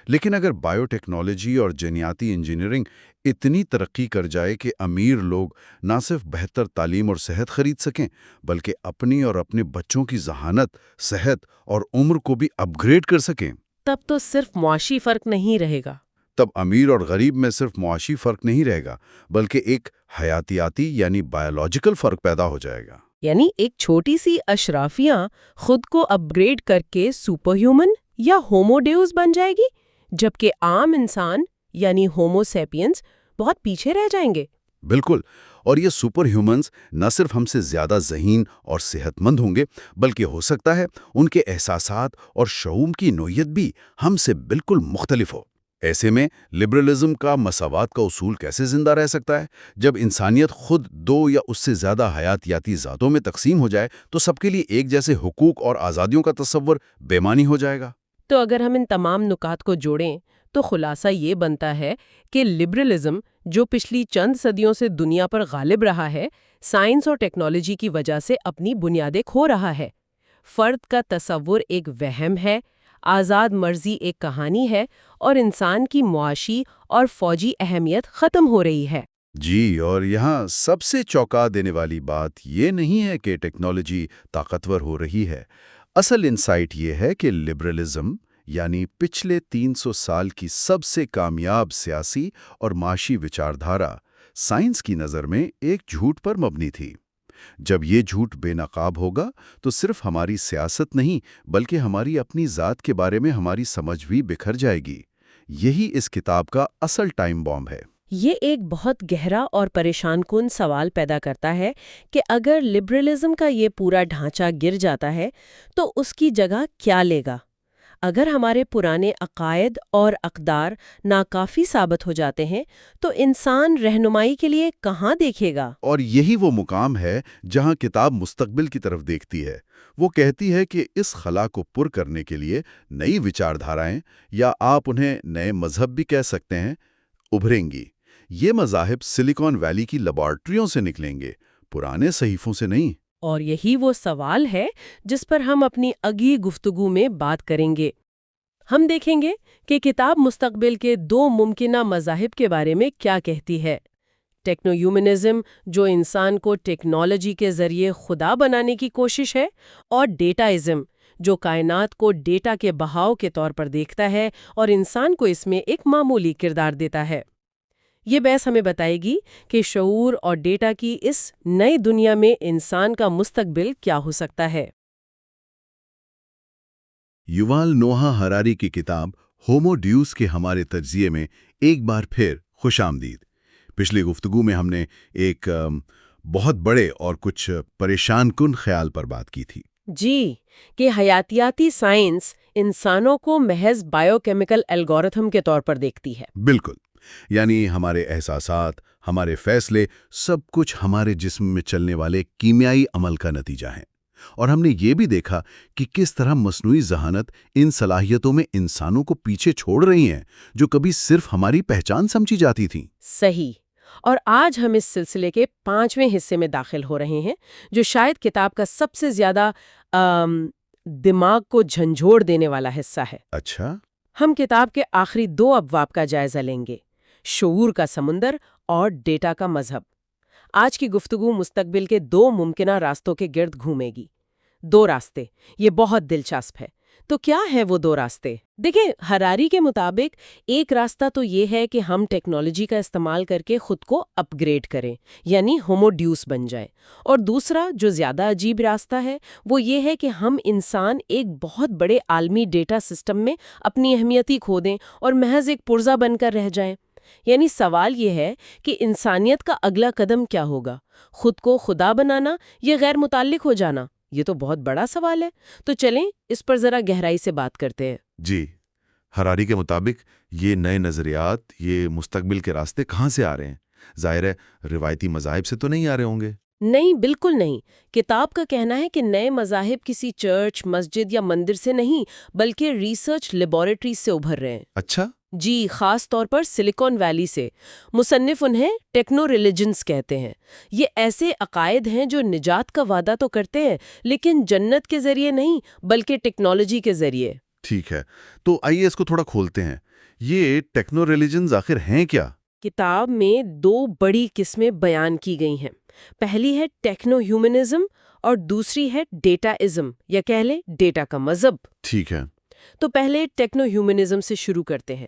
لیکن اگر بائیو ٹیکنالوجی اور جینیاتی انجینئرنگ اتنی ترقی کر جائے کہ امیر لوگ نہ صرف بہتر تعلیم اور صحت خرید سکیں بلکہ اپنی اور اپنے بچوں کی ذہانت، صحت اور عمر کو بھی اپ گریڈ کر سکیں، تب تو صرف معاشی فرق نہیں رہے گا۔ تب امیر اور غریب میں صرف معاشی فرق نہیں رہے گا بلکہ ایک حیاتیاتی یعنی بایولوجیکل فرق پیدا ہو جائے گا۔ یعنی ایک چھوٹی سی اشرافیہ خود کو اپ گریڈ کر کے سپر ہیومن یا ہومو ڈیوس بن جائے گی، جبکہ عام انسان یعنی ہومو سیپینس بہت پیچھے رہ جائیں گے۔ بالکل، اور یہ سپر ہیومنز نہ صرف ہم سے زیادہ ذہین اور صحت مند ہوں گے بلکہ ہو سکتا ہے ان کے احساسات اور شعور کی نوعیت بھی ہم سے بالکل مختلف ہو۔ ایسے میں لبرلزم کا مساوات کا اصول کیسے زندہ رہ سکتا ہے؟ جب انسانیت خود 2 یا اس سے زیادہ حیاتیاتی ذاتوں میں تقسیم ہو جائے تو سب کے لیے ایک جیسے حقوق اور آزادیوں کا تصور بے معنی ہو جائے گا۔ تو اگر ہم ان تمام نکات کو جوڑیں تو خلاصہ یہ بنتا ہے کہ لبرلزم جو پچھلی چند صدیوں سے دنیا پر غالب رہا ہے، سائنس اور ٹیکنالوجی کی وجہ سے اپنی بنیادیں کھو رہا ہے۔ فرد کا تصور ایک وہم ہے، آزاد مرضی ایک کہانی ہے، اور انسان کی معاشی اور فوجی اہمیت ختم ہو رہی ہے۔ جی، اور یہاں سب سے چونکا دینے والی بات یہ نہیں ہے کہ ٹیکنالوجی طاقتور ہو رہی ہے۔ اصل انسائٹ یہ ہے کہ لبرلزم یعنی پچھلے 300 سال کی سب سے کامیاب سیاسی اور معاشی وچاردھارا سائنس کی نظر میں ایک جھوٹ پر مبنی تھی۔ جب یہ جھوٹ بے نقاب ہوگا تو صرف ہماری سیاست نہیں بلکہ ہماری اپنی ذات کے بارے میں ہماری سمجھ بھی بکھر جائے گی۔ یہی اس کتاب کا اصل ٹائم بام ہے۔ یہ ایک بہت گہرا اور پریشان کن سوال پیدا کرتا ہے کہ اگر لبرلزم کا یہ پورا ڈھانچہ گر جاتا ہے تو اس کی جگہ کیا لے گا؟ اگر ہمارے پرانے عقائد اور اقدار ناکافی ثابت ہو جاتے ہیں تو انسان رہنمائی کے لیے کہاں دیکھے گا؟ اور یہی وہ مقام ہے جہاں کتاب مستقبل کی طرف دیکھتی ہے۔ وہ کہتی ہے کہ اس خلا کو پر کرنے کے لیے نئی وچاردھارائیں، یا آپ انہیں نئے مذہب بھی کہہ سکتے ہیں، ابھریں گی۔ یہ مذاہب سلیکون ویلی کی لیبارٹریوں سے نکلیں گے، پرانے صحیفوں سے نہیں۔ اور یہی وہ سوال ہے جس پر ہم اپنی اگلی گفتگو میں بات کریں گے۔ ہم دیکھیں گے کہ کتاب مستقبل کے 2 ممکنہ مذاہب کے بارے میں کیا کہتی ہے: ٹیکنو ہیومنزم جو انسان کو ٹیکنالوجی کے ذریعے خدا بنانے کی کوشش ہے، اور ڈیٹائزم جو کائنات کو ڈیٹا کے بہاؤ کے طور پر دیکھتا ہے اور انسان کو اس میں ایک معمولی کردار دیتا ہے۔ یہ بحث ہمیں بتائے گی کہ شعور اور ڈیٹا کی اس نئی دنیا میں انسان کا مستقبل کیا ہو سکتا ہے۔ یووال نوحہ ہراری کی کتاب ہومو ڈیوس کے ہمارے تجزیے میں ایک بار پھر خوش آمدید۔ پچھلی گفتگو میں ہم نے ایک بہت بڑے اور کچھ پریشان کن خیال پر بات کی تھی۔ جی، کہ حیاتیاتی سائنس انسانوں کو محض بائیو کیمیکل الگورتھم کے طور پر دیکھتی ہے۔ بالکل، یعنی ہمارے احساسات، ہمارے فیصلے، سب کچھ ہمارے جسم میں چلنے والے کیمیائی عمل کا نتیجہ ہیں۔ اور ہم نے یہ بھی دیکھا کہ کس طرح مصنوعی ذہانت ان صلاحیتوں میں انسانوں کو پیچھے چھوڑ رہی ہیں جو کبھی صرف ہماری پہچان سمجھی جاتی تھیں۔ صحیح۔ اور آج ہم اس سلسلے کے 5ویں حصے میں داخل ہو رہے ہیں، جو شاید کتاب کا سب سے زیادہ دماغ کو جھنجھوڑ دینے والا حصہ ہے۔ اچھا؟ ہم کتاب کے آخری 2 ابواب کا جائزہ لیں گے: شعور کا سمندر اور ڈیٹا کا مذہب۔ آج کی گفتگو مستقبل کے 2 ممکنہ راستوں کے گرد گھومے گی۔ 2 راستے، یہ بہت دلچسپ ہے۔ تو کیا ہے وہ 2 راستے؟ دیکھیں، ہراری کے مطابق ایک راستہ تو یہ ہے کہ ہم ٹیکنالوجی کا استعمال کر کے خود کو اپ گریڈ کریں، یعنی ہومو ڈیوس بن جائیں۔ اور دوسرا جو زیادہ عجیب راستہ ہے وہ یہ ہے کہ ہم انسان ایک بہت بڑے عالمی ڈیٹا سسٹم میں اپنی اہمیتی کھو دیں اور محض ایک پرزہ بن کر رہ جائیں۔ یعنی سوال یہ ہے کہ انسانیت کا اگلا قدم کیا ہوگا؟ خود کو خدا بنانا یا غیر متعلق ہو جانا؟ یہ تو بہت بڑا سوال ہے، تو چلیں اس پر ذرا گہرائی سے بات کرتے ہیں۔ جی، ہراری کے مطابق یہ نئے نظریات، یہ مستقبل کے راستے کہاں سے آ رہے ہیں؟ ظاہر ہے روایتی مذاہب سے تو نہیں آ رہے ہوں گے۔ نہیں، بالکل نہیں۔ کتاب کا کہنا ہے کہ نئے مذاہب کسی چرچ، مسجد یا مندر سے نہیں، بلکہ ریسرچ لیبارٹریز سے ابھر رہے ہیں۔ اچھا، جی، خاص طور پر سلیکون ویلی سے۔ مصنف انہیں ٹیکنو ریلیجنز کہتے ہیں۔ یہ ایسے عقائد ہیں جو نجات کا وعدہ تو کرتے ہیں، لیکن جنت کے ذریعے نہیں، بلکہ ٹیکنالوجی کے ذریعے۔ ٹھیک ہے، تو آئیے اس کو تھوڑا کھولتے ہیں۔ یہ ٹیکنو ریلیجنز آخر ہیں کیا؟ کتاب میں 2 بڑی قسمیں بیان کی گئی ہیں۔ پہلی ہے ٹیکنو ہیومنزم اور دوسری ہے ڈیٹا ازم، یا کہہ لیں ڈیٹا کا مذہب۔ ٹھیک ہے، تو پہلے ٹیکنو ہیومنزم سے شروع کرتے ہیں۔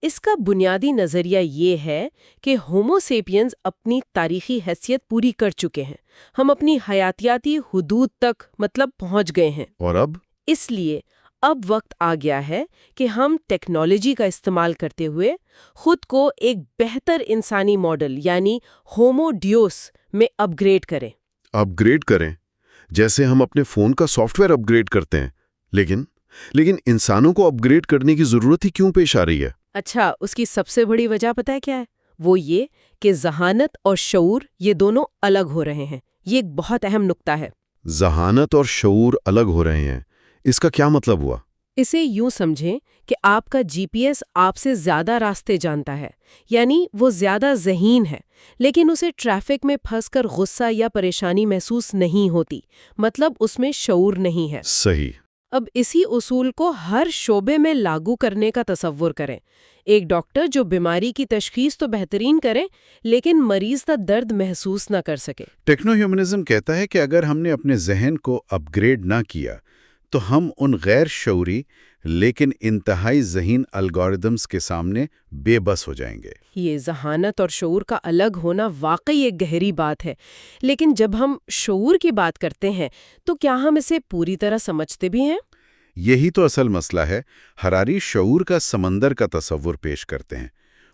اس کا بنیادی نظریہ یہ ہے کہ ہومو سیپینز اپنی تاریخی حیثیت پوری کر چکے ہیں، ہم اپنی حیاتیاتی حدود تک پہنچ گئے ہیں، اور اب؟ اس لیے اب وقت آ گیا ہے کہ ہم ٹیکنالوجی کا استعمال کرتے ہوئے خود کو ایک بہتر انسانی ماڈل یعنی ہومو ڈیوس میں اپ گریڈ کریں۔ اپ گریڈ کریں؟ جیسے ہم اپنے فون کا سافٹ ویئر اپ گریڈ کرتے ہیں، لیکن انسانوں کو اپ گریڈ کرنے کی ضرورت ہی کیوں پیش آ رہی ہے؟ اچھا، اس کی سب سے بڑی وجہ پتہ ہے کیا ہے؟ وہ یہ کہ ذہانت اور شعور یہ دونوں الگ ہو رہے ہیں۔ یہ ایک بہت اہم نقطہ ہے۔ ذہانت اور شعور الگ ہو رہے ہیں، اس کا کیا مطلب ہوا؟ اسے یوں سمجھیں کہ آپ کا جی پی ایس آپ سے زیادہ راستے جانتا ہے، یعنی وہ زیادہ ذہین ہے، لیکن اسے ٹریفک میں پھنس کر غصہ یا پریشانی محسوس نہیں ہوتی، مطلب اس میں شعور نہیں ہے۔ صحیح۔ اب اسی اصول کو ہر شعبے میں لاگو کرنے کا تصور کریں۔ ایک ڈاکٹر جو بیماری کی تشخیص تو بہترین کرے، لیکن مریض کا درد محسوس نہ کر سکے۔ ٹیکنو ہیومنزم کہتا ہے کہ اگر ہم نے اپنے ذہن کو اپ گریڈ نہ کیا تو ہم ان غیر شعوری لیکن انتہائی ذہین الگوریدمز کے سامنے بے بس ہو جائیں گے۔ یہ ذہانت اور شعور کا الگ ہونا واقعی ایک گہری بات ہے، لیکن جب ہم شعور کی بات کرتے ہیں تو کیا ہم اسے پوری طرح سمجھتے بھی ہیں؟ یہی تو اصل مسئلہ ہے۔ ہراری شعور کا سمندر کا تصور پیش کرتے ہیں۔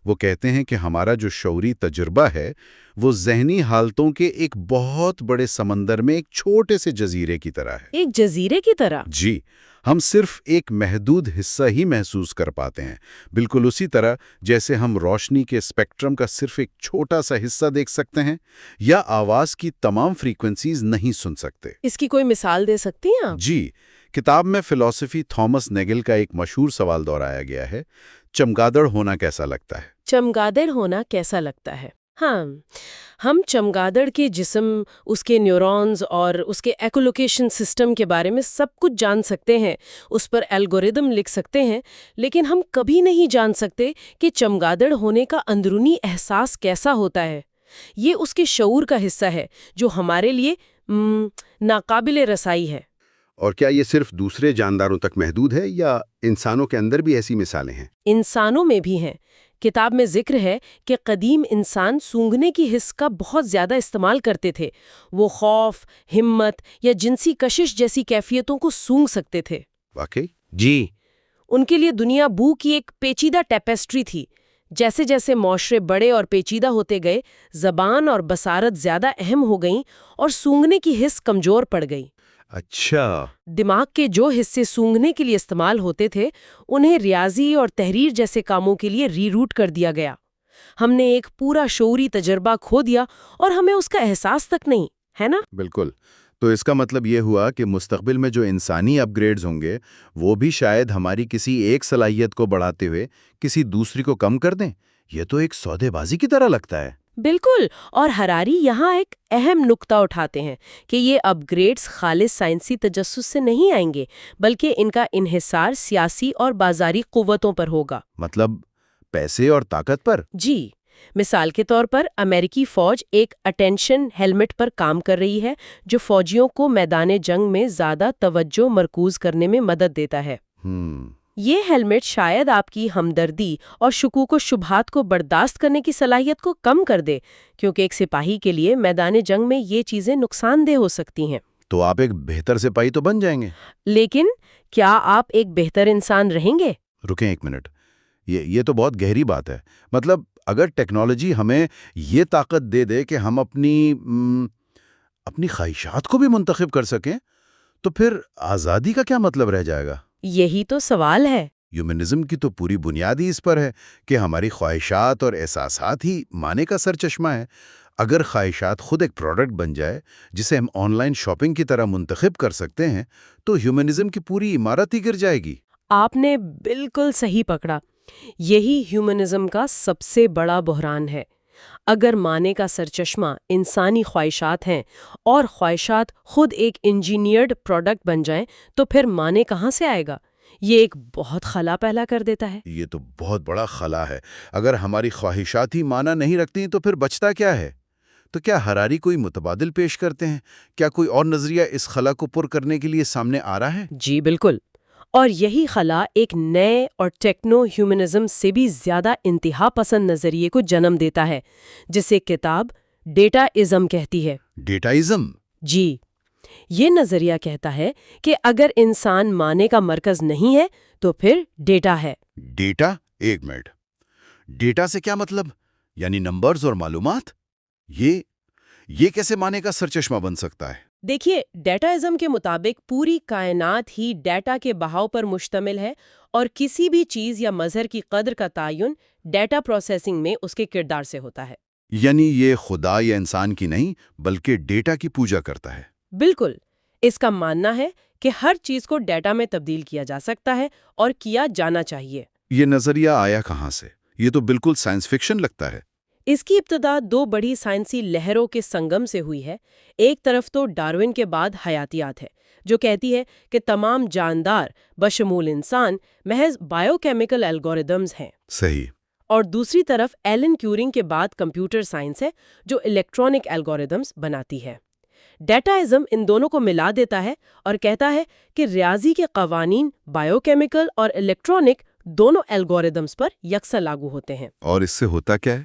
وہ کہتے ہیں کہ ہمارا جو شعوری تجربہ ہے وہ ذہنی حالتوں کے ایک بہت بڑے سمندر میں ایک چھوٹے سے جزیرے کی طرح ہے۔ ایک جزیرے کی طرح؟ جی، ہم صرف ایک محدود حصہ ہی محسوس کر پاتے ہیں، بالکل اسی طرح جیسے ہم روشنی کے اسپیکٹرم کا صرف ایک چھوٹا سا حصہ دیکھ سکتے ہیں یا آواز کی تمام فریکوینسیز نہیں سن سکتے۔ اس کی کوئی مثال دے سکتی ہیں آپ؟ جی، کتاب میں فلسفی تھامس نیگل کا ایک مشہور سوال دہرایا گیا ہے، چمگادڑ ہونا کیسا لگتا ہے؟ چمگادڑ ہونا کیسا لگتا ہے؟ ہاں، ہم چمگادڑ کے جسم، اس کے نیورونز اور اس کے ایکولوکیشن سسٹم کے بارے میں سب کچھ جان سکتے ہیں، اس پر الگوریدم لکھ سکتے ہیں، لیکن ہم کبھی نہیں جان سکتے کہ چمگادڑ ہونے کا اندرونی احساس کیسا ہوتا ہے۔ یہ اس کے شعور کا حصہ ہے جو ہمارے لیے ناقابل رسائی ہے۔ اور کیا یہ صرف دوسرے جانداروں تک محدود ہے یا انسانوں کے اندر بھی ایسی مثالیں ہیں؟ انسانوں میں بھی ہیں۔ کتاب میں ذکر ہے کہ قدیم انسان سونگھنے کی حس کا بہت زیادہ استعمال کرتے تھے۔ وہ خوف، ہمت یا جنسی کشش جیسی کیفیتوں کو سونگھ سکتے تھے۔ واقعی؟ جی، ان کے لیے دنیا بو کی ایک پیچیدہ ٹیپسٹری تھی۔ جیسے جیسے معاشرے بڑے اور پیچیدہ ہوتے گئے، زبان اور بصارت زیادہ اہم ہو گئیں اور سونگھنے کی حس کمزور پڑ گئی۔ اچھا، دماغ کے جو حصے سونگھنے کے لیے استعمال ہوتے تھے انہیں ریاضی اور تحریر جیسے کاموں کے لیے ری روٹ کر دیا گیا۔ ہم نے ایک پورا شعوری تجربہ کھو دیا اور ہمیں اس کا احساس تک نہیں ہے نا؟ بالکل۔ تو اس کا مطلب یہ ہوا کہ مستقبل میں جو انسانی اپ گریڈز ہوں گے وہ بھی شاید ہماری کسی ایک صلاحیت کو بڑھاتے ہوئے کسی دوسری کو کم کر دیں۔ یہ تو ایک سودے بازی کی طرح لگتا ہے۔ بالکل، اور ہراری یہاں ایک اہم نقطہ اٹھاتے ہیں کہ یہ اپ گریڈز خالص سائنسی تجسس سے نہیں آئیں گے، بلکہ ان کا انحصار سیاسی اور بازاری قوتوں پر ہوگا۔ مطلب پیسے اور طاقت پر؟ جی، مثال کے طور پر امریکی فوج ایک اٹینشن ہیلمٹ پر کام کر رہی ہے جو فوجیوں کو میدان جنگ میں زیادہ توجہ مرکوز کرنے میں مدد دیتا ہے۔ یہ ہیلمٹ شاید آپ کی ہمدردی اور شکوک و شبہات کو برداشت کرنے کی صلاحیت کو کم کر دے، کیونکہ ایک سپاہی کے لیے میدان جنگ میں یہ چیزیں نقصان دہ ہو سکتی ہیں۔ تو آپ ایک بہتر سپاہی تو بن جائیں گے، لیکن کیا آپ ایک بہتر انسان رہیں گے؟ رکیں ایک منٹ، یہ تو بہت گہری بات ہے۔ مطلب اگر ٹیکنالوجی ہمیں یہ طاقت دے دے کہ ہم اپنی خواہشات کو بھی منتخب کر سکیں تو پھر آزادی کا کیا مطلب رہ جائے گا؟ یہی تو سوال ہے۔ ہیومنزم کی تو پوری بنیاد ہی اس پر ہے کہ ہماری خواہشات اور احساسات ہی معنی کا سر چشمہ ہے۔ اگر خواہشات خود ایک پروڈکٹ بن جائے جسے ہم آن لائن شاپنگ کی طرح منتخب کر سکتے ہیں تو ہیومنزم کی پوری عمارت ہی گر جائے گی۔ آپ نے بالکل صحیح پکڑا۔ یہی ہیومنزم کا سب سے بڑا بحران ہے۔ اگر معنی کا سرچشمہ انسانی خواہشات ہیں اور خواہشات خود ایک انجینئرڈ پروڈکٹ بن جائیں تو پھر معنی کہاں سے آئے گا؟ یہ ایک بہت خلا پہلا کر دیتا ہے۔ یہ تو بہت بڑا خلا ہے۔ اگر ہماری خواہشات ہی معنی نہیں رکھتی تو پھر بچتا کیا ہے؟ تو کیا ہراری کوئی متبادل پیش کرتے ہیں؟ کیا کوئی اور نظریہ اس خلا کو پر کرنے کے لیے سامنے آ رہا ہے؟ جی بالکل، اور یہی خلا ایک نئے اور ٹیکنو ہیومنزم سے بھی زیادہ انتہا پسند نظریے کو جنم دیتا ہے، جسے کتاب ڈیٹا ازم کہتی ہے۔ ڈیٹائزم؟ جی، یہ نظریہ کہتا ہے کہ اگر انسان معنی کا مرکز نہیں ہے تو پھر ڈیٹا ہے۔ ڈیٹا؟ ایک منٹ، ڈیٹا سے کیا مطلب؟ یعنی نمبرز اور معلومات؟ یہ کیسے معنی کا سرچشمہ بن سکتا ہے؟ دیکھیے، ڈیٹا ازم کے مطابق پوری کائنات ہی ڈیٹا کے بہاؤ پر مشتمل ہے، اور کسی بھی چیز یا مظہر کی قدر کا تعین ڈیٹا پروسیسنگ میں اس کے کردار سے ہوتا ہے۔ یعنی یہ خدا یا انسان کی نہیں بلکہ ڈیٹا کی پوجا کرتا ہے۔ بالکل، اس کا ماننا ہے کہ ہر چیز کو ڈیٹا میں تبدیل کیا جا سکتا ہے اور کیا جانا چاہیے۔ یہ نظریہ آیا کہاں سے؟ یہ تو بالکل سائنس فکشن لگتا ہے۔ اس کی ابتدا دو بڑی سائنسی لہروں کے سنگم سے ہوئی ہے۔ ایک طرف تو ڈارون کے بعد حیاتیات ہے، جو کہتی ہے کہ تمام جاندار بشمول انسان محض بائیو کیمیکل الگوریدمز ہیں۔ صحیح۔ اور دوسری طرف ایلن ٹیورنگ کے بعد کمپیوٹر سائنس ہے، جو الیکٹرانک الگوریدمز بناتی ہے۔ ڈیٹا ازم ان دونوں کو ملا دیتا ہے اور کہتا ہے کہ ریاضی کے قوانین بائیو کیمیکل اور الیکٹرانک دونوں الگوریدمز پر یکساں لاگو ہوتے ہیں۔ اور اس سے ہوتا کیا ہے؟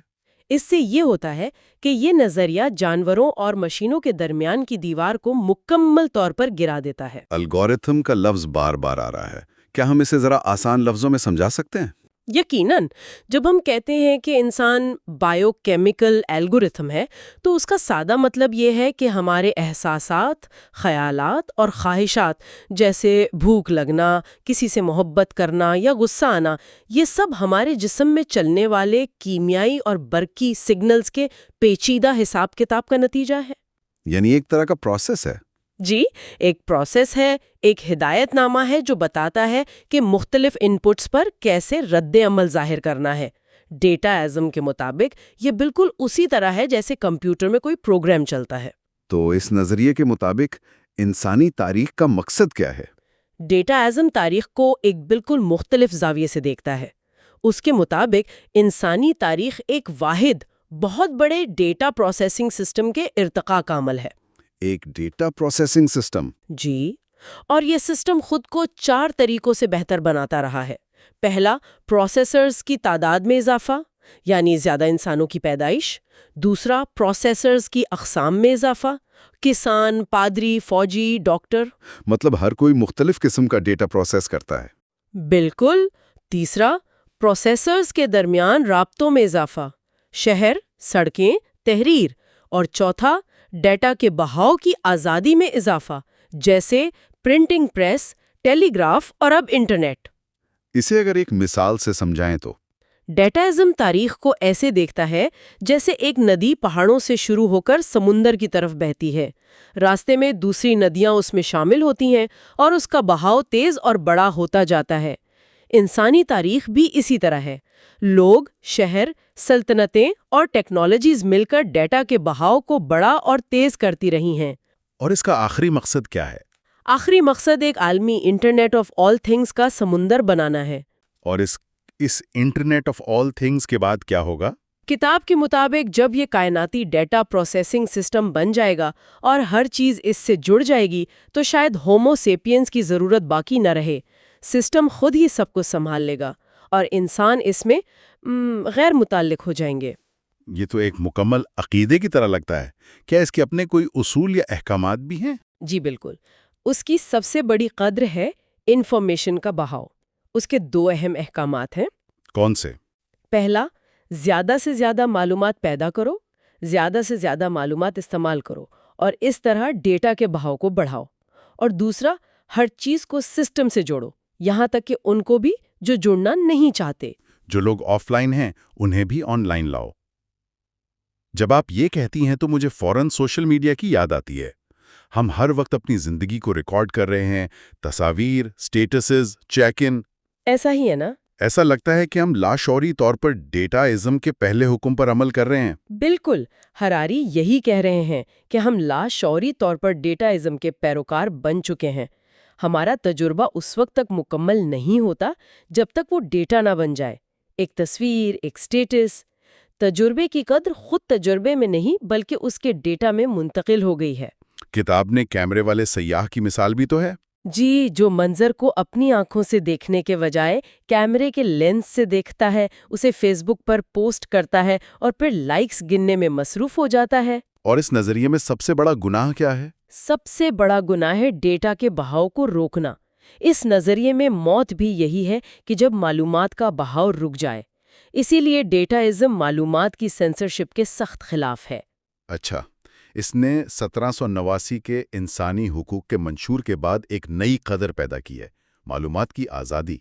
اس سے یہ ہوتا ہے کہ یہ نظریہ جانوروں اور مشینوں کے درمیان کی دیوار کو مکمل طور پر گرا دیتا ہے۔ الگورتھم کا لفظ بار بار آ رہا ہے، کیا ہم اسے ذرا آسان لفظوں میں سمجھا سکتے ہیں؟ یقیناً، جب ہم کہتے ہیں کہ انسان بائیو کیمیکل الگورتھم ہے تو اس کا سادہ مطلب یہ ہے کہ ہمارے احساسات، خیالات اور خواہشات جیسے بھوک لگنا، کسی سے محبت کرنا یا غصہ آنا، یہ سب ہمارے جسم میں چلنے والے کیمیائی اور برقی سگنلز کے پیچیدہ حساب کتاب کا نتیجہ ہے۔ یعنی ایک طرح کا پروسیس ہے۔ جی، ایک پروسیس ہے، ایک ہدایت نامہ ہے جو بتاتا ہے کہ مختلف انپٹس پر کیسے رد عمل ظاہر کرنا ہے۔ ڈیٹا ازم کے مطابق یہ بالکل اسی طرح ہے جیسے کمپیوٹر میں کوئی پروگرام چلتا ہے۔ تو اس نظریے کے مطابق انسانی تاریخ کا مقصد کیا ہے؟ ڈیٹا ازم تاریخ کو ایک بالکل مختلف زاویے سے دیکھتا ہے۔ اس کے مطابق انسانی تاریخ ایک واحد بہت بڑے ڈیٹا پروسیسنگ سسٹم کے ارتقاء کا عمل ہے۔ ایک ڈیٹا پروسیسنگ سسٹم؟ جی، اور یہ سسٹم خود کو 4 طریقوں سے بہتر بناتا رہا ہے۔ پہلا، پروسیسرز کی تعداد میں اضافہ، یعنی زیادہ انسانوں کی پیدائش۔ دوسرا، پروسیسرز کی اقسام میں اضافہ، کسان، پادری، فوجی، ڈاکٹر۔ مطلب ہر کوئی مختلف قسم کا ڈیٹا پروسیس کرتا ہے۔ بالکل۔ تیسرا، پروسیسرز کے درمیان رابطوں میں اضافہ، شہر، سڑکیں، تحریر۔ اور چوتھا، ڈیٹا کے بہاؤ کی آزادی میں اضافہ، جیسے پرنٹنگ پریس، ٹیلی گراف اور اب انٹرنیٹ۔ اسے اگر ایک مثال سے سمجھائیں تو؟ ڈیٹا ازم تاریخ کو ایسے دیکھتا ہے جیسے ایک ندی پہاڑوں سے شروع ہو کر سمندر کی طرف بہتی ہے۔ راستے میں دوسری ندیاں اس میں شامل ہوتی ہیں اور اس کا بہاؤ تیز اور بڑا ہوتا جاتا ہے۔ انسانی تاریخ بھی اسی طرح ہے۔ لوگ، شہر، سلطنتیں اور ٹیکنالوجیز مل کر ڈیٹا کے بہاؤ کو بڑا اور تیز کرتی رہی ہیں۔ اور اس کا آخری مقصد کیا ہے؟ آخری مقصد ایک عالمی انٹرنیٹ آف آل تھنگز کا سمندر بنانا ہے۔ اور اس انٹرنیٹ آف آل تھنگز کے بعد کیا ہوگا؟ کتاب کے مطابق جب یہ کائناتی ڈیٹا پروسیسنگ سسٹم بن جائے گا اور ہر چیز اس سے جڑ جائے گی تو شاید ہومو سیپینز کی ضرورت باقی نہ رہے۔ سسٹم خود ہی سب کو سنبھال لے گا اور انسان اس میں غیر متعلق ہو جائیں گے۔ یہ تو ایک مکمل عقیدے کی طرح لگتا ہے۔ کیا اس کے اپنے کوئی اصول یا احکامات بھی ہیں؟ جی بالکل۔ اس کی سب سے بڑی قدر ہے انفارمیشن کا بہاؤ۔ اس کے 2 اہم احکامات ہیں۔ کون سے؟ پہلا، زیادہ سے زیادہ معلومات پیدا کرو، زیادہ سے زیادہ معلومات استعمال کرو اور اس طرح ڈیٹا کے بہاؤ کو بڑھاؤ۔ اور دوسرا ہر چیز کو سسٹم سے جوڑو، یہاں تک کہ ان کو بھی جو جڑنا نہیں چاہتے۔ جو لوگ آف لائن ہیں انہیں بھی آن لائن لاؤ۔ جب آپ یہ کہتی ہیں تو مجھے فوراً سوشل میڈیا کی یاد آتی ہے۔ ہم ہر وقت اپنی زندگی کو ریکارڈ کر رہے ہیں، تصاویر، سٹیٹسز، چیک ان۔ ایسا ہی ہے نا؟ ایسا لگتا ہے کہ ہم لاشعوری طور پر ڈیٹا ازم کے پہلے حکم پر عمل کر رہے ہیں۔ بالکل، ہراری یہی کہہ رہے ہیں کہ ہم لاشعوری طور پر ڈیٹا ازم کے پیروکار بن چکے ہیں۔ ہمارا تجربہ اس وقت تک مکمل نہیں ہوتا جب تک وہ ڈیٹا نہ بن جائے۔ ایک تصویر، ایک سٹیٹس۔ تجربے کی قدر خود تجربے میں نہیں بلکہ اس کے ڈیٹا میں منتقل ہو گئی ہے۔ کتاب نے کیمرے والے سیاح کی مثال بھی تو ہے۔ جی، جو منظر کو اپنی آنکھوں سے دیکھنے کے بجائے کیمرے کے لینس سے دیکھتا ہے، اسے فیس بک پر پوسٹ کرتا ہے اور پھر لائکس گننے میں مصروف ہو جاتا ہے۔ اور اس نظریے میں سب سے بڑا گناہ کیا ہے؟ سب سے بڑا گناہ ہے ڈیٹا کے بہاؤ کو روکنا۔ اس نظریے میں موت بھی یہی ہے کہ جب معلومات کا بہاؤ رک جائے۔ اسی لیے ڈیٹا ازم معلومات کی سینسرشپ کے سخت خلاف ہے۔ اچھا، اس نے 1789 کے انسانی حقوق کے منشور کے بعد ایک نئی قدر پیدا کی ہے، معلومات کی آزادی۔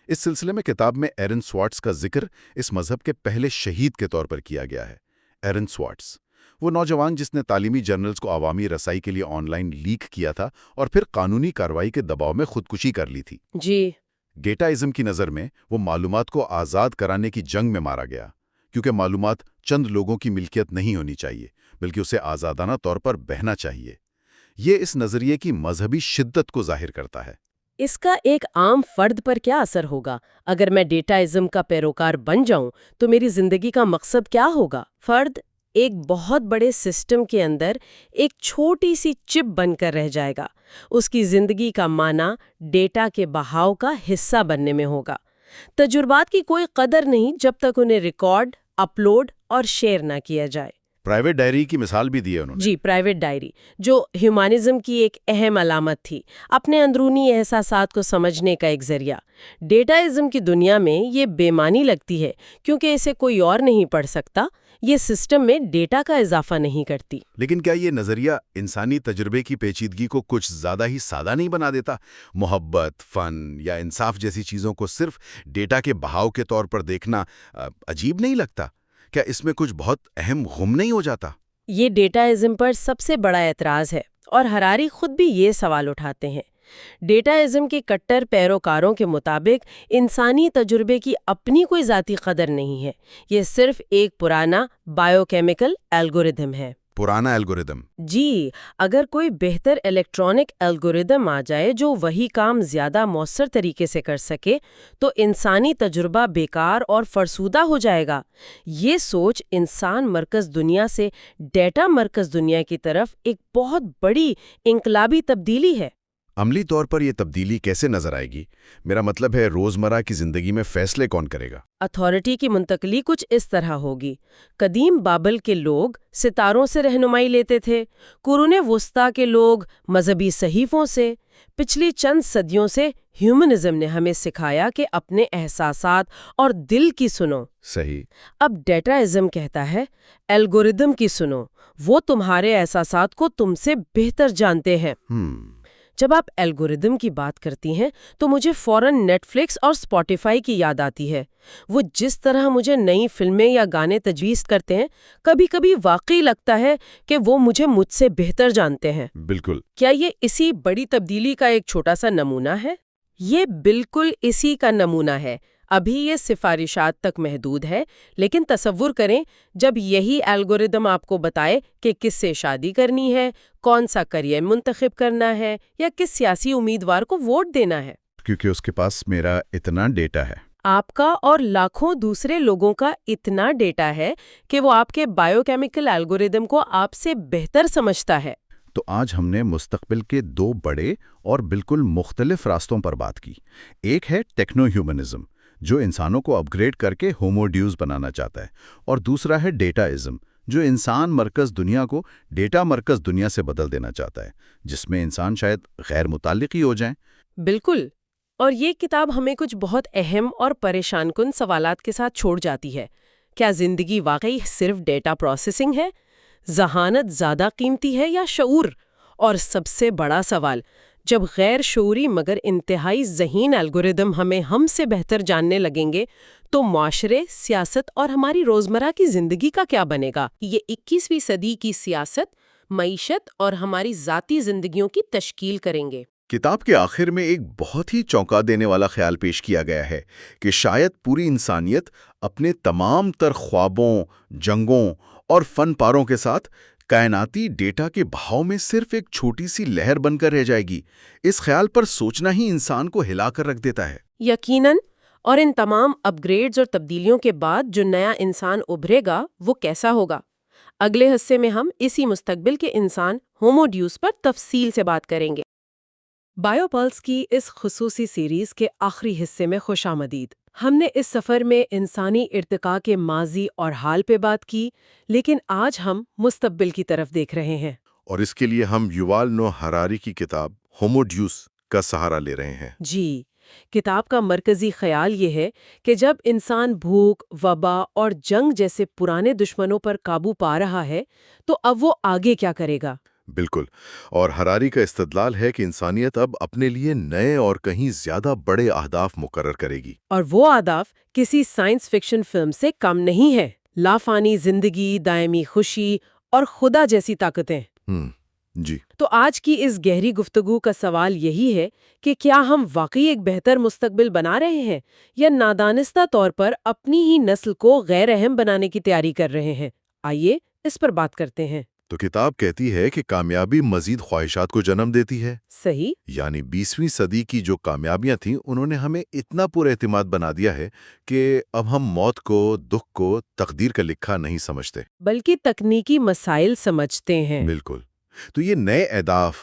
اس سلسلے میں کتاب میں ایرن سواٹس کا ذکر اس مذہب کے پہلے شہید کے طور پر کیا گیا ہے۔ ایرن سواٹس، وہ نوجوان جس نے تعلیمی جرنلز کو عوامی رسائی کے لیے آن لائن لیک کیا تھا اور پھر قانونی کارروائی کے دباؤ میں خودکشی کر لی تھی۔ جی، ڈیٹا ازم کی نظر میں وہ معلومات کو آزاد کرانے کی جنگ میں مارا گیا، کیونکہ معلومات چند لوگوں کی ملکیت نہیں ہونی چاہیے بلکہ اسے آزادانہ طور پر بہنا چاہیے۔ یہ اس نظریے کی مذہبی شدت کو ظاہر کرتا ہے۔ اس کا ایک عام فرد پر کیا اثر ہوگا؟ اگر میں ڈیٹا ازم کا پیروکار بن جاؤں تو میری زندگی کا مقصد کیا ہوگا؟ فرد ایک بہت بڑے سسٹم کے اندر ایک چھوٹی سی چپ بن کر رہ جائے گا۔ اس کی زندگی کا معنی ڈیٹا کے بہاؤ کا حصہ بننے میں ہوگا۔ تجربات کی کوئی قدر نہیں جب تک انہیں ریکارڈ، اپلوڈ اور شیئر نہ کیا جائے۔ پرائیویٹ ڈائری کی مثال بھی دی ہے انہوں نے۔ جی، پرائیویٹ ڈائری، جو ہیومنزم کی ایک اہم علامت تھی، اپنے اندرونی احساسات کو سمجھنے کا ایک ذریعہ۔ ڈیٹا ازم کی دنیا میں یہ بے معنی لگتی ہے کیونکہ اسے کوئی اور نہیں پڑھ سکتا۔ یہ سسٹم میں ڈیٹا کا اضافہ نہیں کرتی۔ لیکن کیا یہ نظریہ انسانی تجربے کی پیچیدگی کو کچھ زیادہ ہی سادہ نہیں بنا دیتا؟ محبت، فن یا انصاف جیسی چیزوں کو صرف ڈیٹا کے بہاؤ کے طور پر دیکھنا عجیب نہیں لگتا؟ کیا اس میں کچھ بہت اہم غم نہیں ہو جاتا؟ یہ ڈیٹا ازم پر سب سے بڑا اعتراض ہے، اور ہراری خود بھی یہ سوال اٹھاتے ہیں۔ ڈیٹا ازم کے کٹر پیروکاروں کے مطابق انسانی تجربے کی اپنی کوئی ذاتی قدر نہیں ہے، یہ صرف ایک پرانا بائیو کیمیکل الگوریدم ہے۔ پرانا الگوریدم؟ جی، اگر کوئی بہتر الیکٹرانک الگوریدم آ جائے جو وہی کام زیادہ مؤثر طریقے سے کر سکے تو انسانی تجربہ بیکار اور فرسودہ ہو جائے گا۔ یہ سوچ انسان مرکز دنیا سے ڈیٹا مرکز دنیا کی طرف ایک بہت بڑی انقلابی تبدیلی ہے۔ عملی طور پر یہ تبدیلی کیسے نظر آئے گی؟ میرا مطلب ہے روزمرہ کی زندگی میں فیصلے کون کرے گا؟ اتھارٹی کی منتقلی کچھ اس طرح ہوگی۔ قدیم بابل کے لوگ ستاروں سے رہنمائی لیتے تھے، قرون وسطیٰ کے لوگ مذہبی صحیفوں سے۔ پچھلی چند صدیوں سے ہیومنزم نے ہمیں سکھایا کہ اپنے احساسات اور دل کی سنو۔ صحیح۔ اب ڈیٹا ازم کہتا ہے الگوریدم کی سنو، وہ تمہارے احساسات کو تم سے بہتر جانتے ہیں۔ جب آپ الگوریدم کی بات کرتی ہیں تو مجھے فوراً نیٹ فلکس اور اسپوٹیفائی کی یاد آتی ہے۔ وہ جس طرح مجھے نئی فلمیں یا گانے تجویز کرتے ہیں، کبھی کبھی واقعی لگتا ہے کہ وہ مجھ سے بہتر جانتے ہیں۔ بالکل۔ کیا یہ اسی بڑی تبدیلی کا ایک چھوٹا سا نمونہ ہے؟ یہ بالکل اسی کا نمونہ ہے۔ ابھی یہ سفارشات تک محدود ہے، لیکن تصور کریں جب یہی الگوریدم آپ کو بتائے کہ کس سے شادی کرنی ہے، کون سا کریئر منتخب کرنا ہے یا کس سیاسی امیدوار کو ووٹ دینا ہے۔ کیونکہ اس کے پاس میرا اتنا ڈیٹا ہے۔ آپ کا اور لاکھوں دوسرے لوگوں کا اتنا ڈیٹا ہے کہ وہ آپ کے بائیو کیمیکل الگوریدم کو آپ سے بہتر سمجھتا ہے۔ تو آج ہم نے مستقبل کے دو بڑے اور بالکل مختلف راستوں پر بات کی۔ ایک ہے ٹیکنو ہیومنزم، جو انسانوں کو اپ گریڈ کر کے ہومو ڈیوز بنانا چاہتا ہے، اور دوسرا ہے ڈیٹا ازم، جو انسان مرکز دنیا کو ڈیٹا مرکز دنیا سے بدل دینا چاہتا ہے، جس میں انسان شاید غیر متعلق ہی ہو جائیں۔ بالکل، اور یہ کتاب ہمیں کچھ بہت اہم اور پریشان کن سوالات کے ساتھ چھوڑ جاتی ہے۔ کیا زندگی واقعی صرف ڈیٹا پروسیسنگ ہے؟ ذہانت زیادہ قیمتی ہے یا شعور؟ اور سب سے بڑا سوال، جب غیر شعوری مگر انتہائی ذہین الگوریدم ہمیں ہم سے بہتر جاننے لگیں گے تو معاشرے، سیاست اور ہماری روزمرہ کی زندگی کا کیا بنے گا؟ یہ 21ویں صدی کی سیاست، معیشت اور ہماری ذاتی زندگیوں کی تشکیل کریں گے۔ کتاب کے آخر میں ایک بہت ہی چونکا دینے والا خیال پیش کیا گیا ہے کہ شاید پوری انسانیت اپنے تمام تر خوابوں، جنگوں اور فن پاروں کے ساتھ کائناتی ڈیٹا کے بہاؤ میں صرف ایک چھوٹی سی لہر بن کر رہ جائے گی۔ اس خیال پر سوچنا ہی انسان کو ہلا کر رکھ دیتا ہے۔ یقیناً، اور ان تمام اپ گریڈز اور تبدیلیوں کے بعد جو نیا انسان ابھرے گا وہ کیسا ہوگا؟ اگلے حصے میں ہم اسی مستقبل کے انسان ہومو ڈیوس پر تفصیل سے بات کریں گے۔ بائیو پلس کی اس خصوصی سیریز کے آخری حصے میں خوش آمدید۔ ہم نے اس سفر میں انسانی ارتقاء کے ماضی اور حال پہ بات کی، لیکن آج ہم مستقبل کی طرف دیکھ رہے ہیں۔ اور اس کے لیے ہم یووال نو ہراری کی کتاب ہومو ڈیوس کا سہارا لے رہے ہیں۔ جی، کتاب کا مرکزی خیال یہ ہے کہ جب انسان بھوک، وبا اور جنگ جیسے پرانے دشمنوں پر قابو پا رہا ہے تو اب وہ آگے کیا کرے گا؟ بالکل، اور ہراری کا استدلال ہے کہ انسانیت اب اپنے لیے نئے اور کہیں زیادہ بڑے اہداف مقرر کرے گی۔ اور وہ اہداف کسی سائنس فکشن فلم سے کم نہیں ہے۔ لافانی زندگی، دائمی خوشی اور خدا جیسی طاقتیں۔ جی، تو آج کی اس گہری گفتگو کا سوال یہی ہے کہ کیا ہم واقعی ایک بہتر مستقبل بنا رہے ہیں یا نادانستہ طور پر اپنی ہی نسل کو غیر اہم بنانے کی تیاری کر رہے ہیں؟ آئیے اس پر بات کرتے ہیں۔ تو کتاب کہتی ہے کہ کامیابی مزید خواہشات کو جنم دیتی ہے۔ صحیح۔ یعنی 20ویں صدی کی جو کامیابیاں تھیں انہوں نے ہمیں اتنا پر اعتماد بنا دیا ہے کہ اب ہم موت کو، دکھ کو تقدیر کا لکھا نہیں سمجھتے، بلکہ تکنیکی مسائل سمجھتے ہیں۔ بالکل۔ تو یہ نئے اہداف،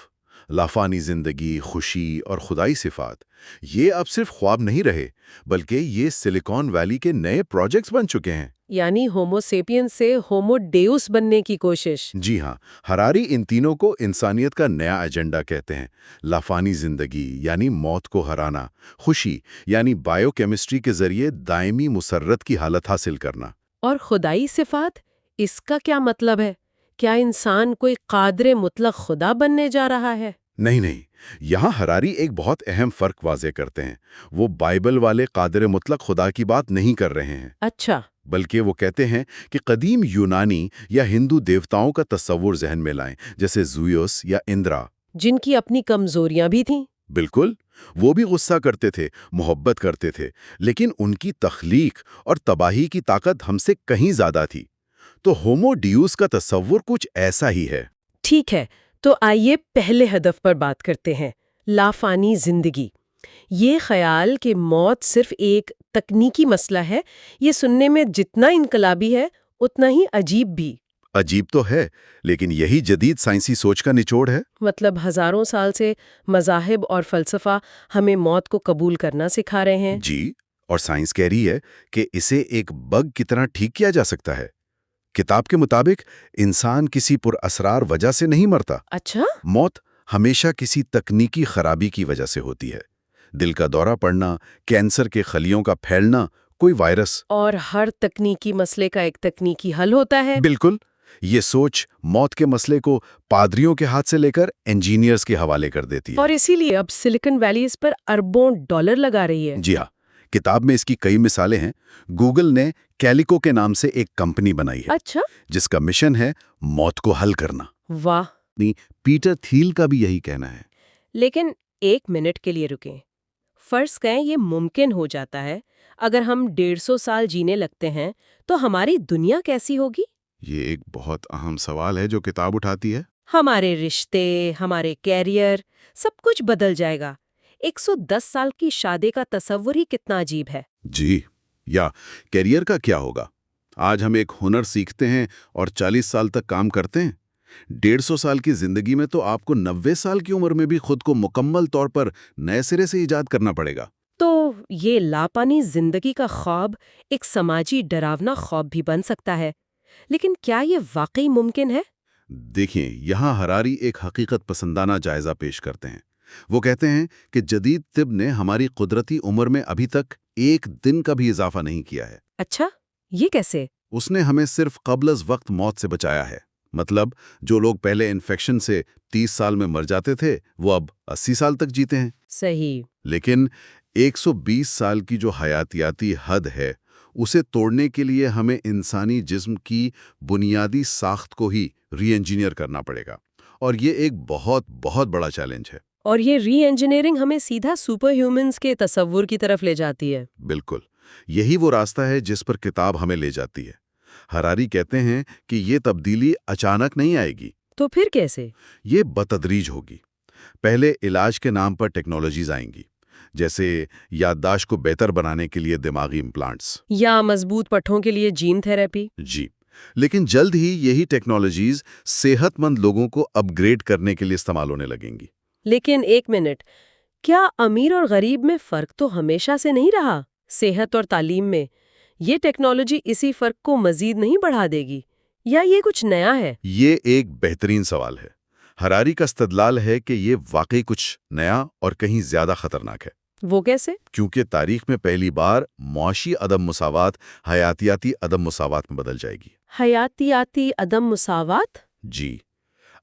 لافانی زندگی، خوشی اور خدائی صفات، یہ اب صرف خواب نہیں رہے بلکہ یہ سلیکان ویلی کے نئے پروجیکٹس بن چکے ہیں۔ یعنی ہومو سیپین سے ہومو ڈیوس بننے کی کوشش۔ جی ہاں، ہراری ان تینوں کو انسانیت کا نیا ایجنڈا کہتے ہیں۔ لافانی زندگی یعنی موت کو ہرانا، خوشی یعنی بائیو کیمسٹری کے ذریعے دائمی مسرت کی حالت حاصل کرنا، اور خدائی صفات، اس کا کیا مطلب ہے؟ کیا انسان کوئی قادر مطلق خدا بننے جا رہا ہے؟ نہیں، یہاں ہراری ایک بہت اہم فرق واضح کرتے ہیں۔ وہ بائبل والے قادر مطلق خدا کی بات نہیں کر رہے ہیں، اچھا۔ بلکہ وہ کہتے ہیں کہ قدیم یونانی یا ہندو دیوتاؤں کا تصور ذہن میں لائیں، جیسے زویوس یا اندرا، جن کی اپنی کمزوریاں بھی تھیں۔ بالکل، وہ بھی غصہ کرتے تھے، محبت کرتے تھے، لیکن ان کی تخلیق اور تباہی کی طاقت ہم سے کہیں زیادہ تھی۔ تو ہومو ڈیوس کا تصور کچھ ایسا ہی ہے۔ ٹھیک ہے، تو آئیے پہلے ہدف پر بات کرتے ہیں، لافانی زندگی۔ یہ خیال کہ موت صرف ایک تکنیکی مسئلہ ہے، یہ سننے میں جتنا انقلابی ہے اتنا ہی عجیب بھی۔ عجیب تو ہے، لیکن یہی جدید سائنسی سوچ کا نچوڑ ہے۔ مطلب ہزاروں سال سے مذاہب اور فلسفہ ہمیں موت کو قبول کرنا سکھا رہے ہیں۔ جی، اور سائنس کہہ رہی ہے کہ اسے ایک بگ کی طرح ٹھیک کیا جا سکتا ہے۔ کتاب کے مطابق انسان کسی پر اسرار وجہ سے نہیں مرتا۔ اچھا؟ موت ہمیشہ کسی تکنیکی خرابی کی وجہ سے ہوتی ہے۔ دل کا دورہ پڑنا، کینسر کے خلیوں کا پھیلنا، کوئی وائرس۔ اور ہر تکنیکی مسئلے کا ایک تکنیکی حل ہوتا ہے۔ بالکل، یہ سوچ موت کے مسئلے کو پادریوں کے ہاتھ سے لے کر انجینئرز کے حوالے کر دیتی ہے۔ اور اسی لیے اب سلیکن ویلی اس پر اربوں ڈالر لگا رہی ہے۔ جی ہاں، کتاب میں اس کی کئی مثالیں ہیں۔ گوگل نے کیلیکو کے نام سے ایک کمپنی بنائی ہے، اچھا؟ جس کا مشن ہے موت کو حل کرنا۔ واہ! پیٹر تھیل کا بھی یہی کہنا ہے۔ لیکن ایک منٹ کے لیے رکیں۔ فرض کریں یہ ممکن ہو جاتا ہے، اگر ہم 150 سال جینے لگتے ہیں تو ہماری دنیا کیسی ہوگی؟ یہ ایک بہت اہم سوال ہے جو کتاب اٹھاتی ہے۔ ہمارے رشتے، ہمارے کیریئر، سب کچھ بدل جائے گا۔ 110 سال کی شادی کا تصور ہی کتنا عجیب ہے۔ جی، یا کیریئر کا کیا ہوگا؟ آج ہم ایک ہنر سیکھتے ہیں اور 40 سال تک کام کرتے ہیں۔ 150 سال کی زندگی میں تو آپ کو 90 سال کی عمر میں بھی خود کو مکمل طور پر نئے سرے سے ایجاد کرنا پڑے گا۔ تو یہ لاپانی زندگی کا خواب ایک سماجی ڈراونا خواب بھی بن سکتا ہے، لیکن کیا یہ واقعی ممکن ہے؟ دیکھیں، یہاں ہراری ایک حقیقت پسندانہ جائزہ پیش کرتے ہیں۔ وہ کہتے ہیں کہ جدید طب نے ہماری قدرتی عمر میں ابھی تک ایک دن کا بھی اضافہ نہیں کیا ہے۔ اچھا، یہ کیسے؟ اس نے ہمیں صرف قبل از وقت موت سے بچایا ہے۔ مطلب جو لوگ پہلے انفیکشن سے 30 سال میں مر جاتے تھے وہ اب 80 سال تک جیتے ہیں۔ صحیح۔ لیکن 120 سال کی جو حیاتیاتی حد ہے اسے توڑنے کے لیے ہمیں انسانی جسم کی بنیادی ساخت کو ہی ری انجینئر کرنا پڑے گا، اور یہ ایک بہت بہت بڑا چیلنج ہے۔ اور یہ ری انجینئرنگ ہمیں سیدھا سپر ہیومنز کے تصور کی طرف لے جاتی ہے۔ بالکل، یہی وہ راستہ ہے جس پر کتاب ہمیں لے جاتی ہے۔ ہراری کہتے ہیں کہ یہ تبدیلی اچانک نہیں آئے گی، تو پھر کیسے؟ یہ بتدریج ہوگی۔ پہلے علاج کے نام پر ٹیکنالوجیز آئیں گی، جیسے یادداشت کو بہتر بنانے کے لیے دماغی امپلانٹس، یا مضبوط پٹھوں کے لیے جین تھراپی۔ جی، لیکن جلد ہی یہی ٹیکنالوجیز صحت مند لوگوں کو اپ گریڈ کرنے کے لیے استعمال ہونے لگیں گی۔ لیکن ایک منٹ، کیا امیر اور غریب میں فرق تو ہمیشہ سے نہیں رہا؟ صحت اور تعلیم میں یہ ٹیکنالوجی اسی فرق کو مزید نہیں بڑھا دے گی، یا یہ کچھ نیا ہے؟ یہ ایک بہترین سوال ہے۔ ہراری کا استدلال ہے کہ یہ واقعی کچھ نیا اور کہیں زیادہ خطرناک ہے، وہ کیسے؟ کیونکہ تاریخ میں پہلی بار معاشی عدم مساوات حیاتیاتی عدم مساوات میں بدل جائے گی۔ حیاتیاتی عدم مساوات؟ جی،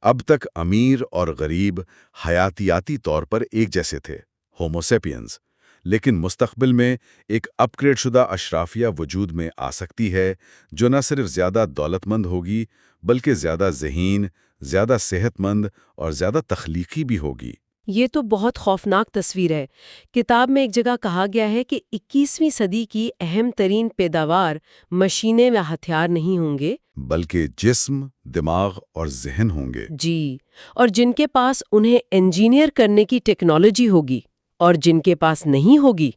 اب تک امیر اور غریب حیاتیاتی طور پر ایک جیسے تھے، ہومو سیپینز، لیکن مستقبل میں ایک اپ گریڈ شدہ اشرافیہ وجود میں آ سکتی ہے جو نہ صرف زیادہ دولت مند ہوگی بلکہ زیادہ ذہین، زیادہ صحت مند اور زیادہ تخلیقی بھی ہوگی۔ یہ تو بہت خوفناک تصویر ہے۔ کتاب میں ایک جگہ کہا گیا ہے کہ 21ویں صدی کی اہم ترین پیداوار مشینیں و ہتھیار نہیں ہوں گے، بلکہ جسم، دماغ اور ذہن ہوں گے۔ جی، اور جن کے پاس انہیں انجینئر کرنے کی ٹیکنالوجی ہوگی اور جن کے پاس نہیں ہوگی،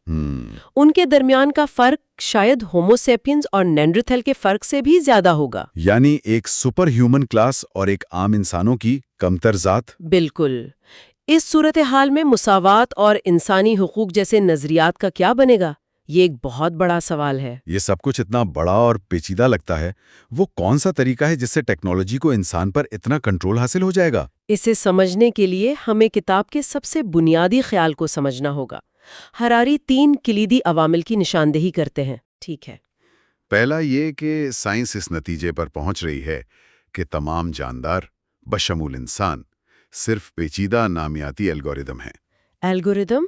ان کے درمیان کا فرق شاید ہومو سیپینز اور نینڈرتھل کے فرق سے بھی زیادہ ہوگا۔ یعنی ایک سپر ہیومن کلاس اور ایک عام انسانوں کی کمتر ذات۔ بالکل۔ اس صورتحال میں مساوات اور انسانی حقوق جیسے نظریات کا کیا بنے گا؟ یہ ایک بہت بڑا سوال ہے۔ یہ سب کچھ اتنا بڑا اور پیچیدہ لگتا ہے، وہ کون سا طریقہ ہے جس سے ٹیکنالوجی کو انسان پر اتنا کنٹرول حاصل ہو جائے گا؟ اسے سمجھنے کے لیے ہمیں کتاب کے سب سے بنیادی خیال کو سمجھنا ہوگا۔ ہراری 3 کلیدی عوامل کی نشاندہی کرتے ہیں۔ ٹھیک ہے۔ پہلا یہ کہ سائنس اس نتیجے پر پہنچ رہی ہے کہ تمام جاندار بشمول انسان صرف پیچیدہ نامیاتی الگوریدم ہیں۔ الگوریدم؟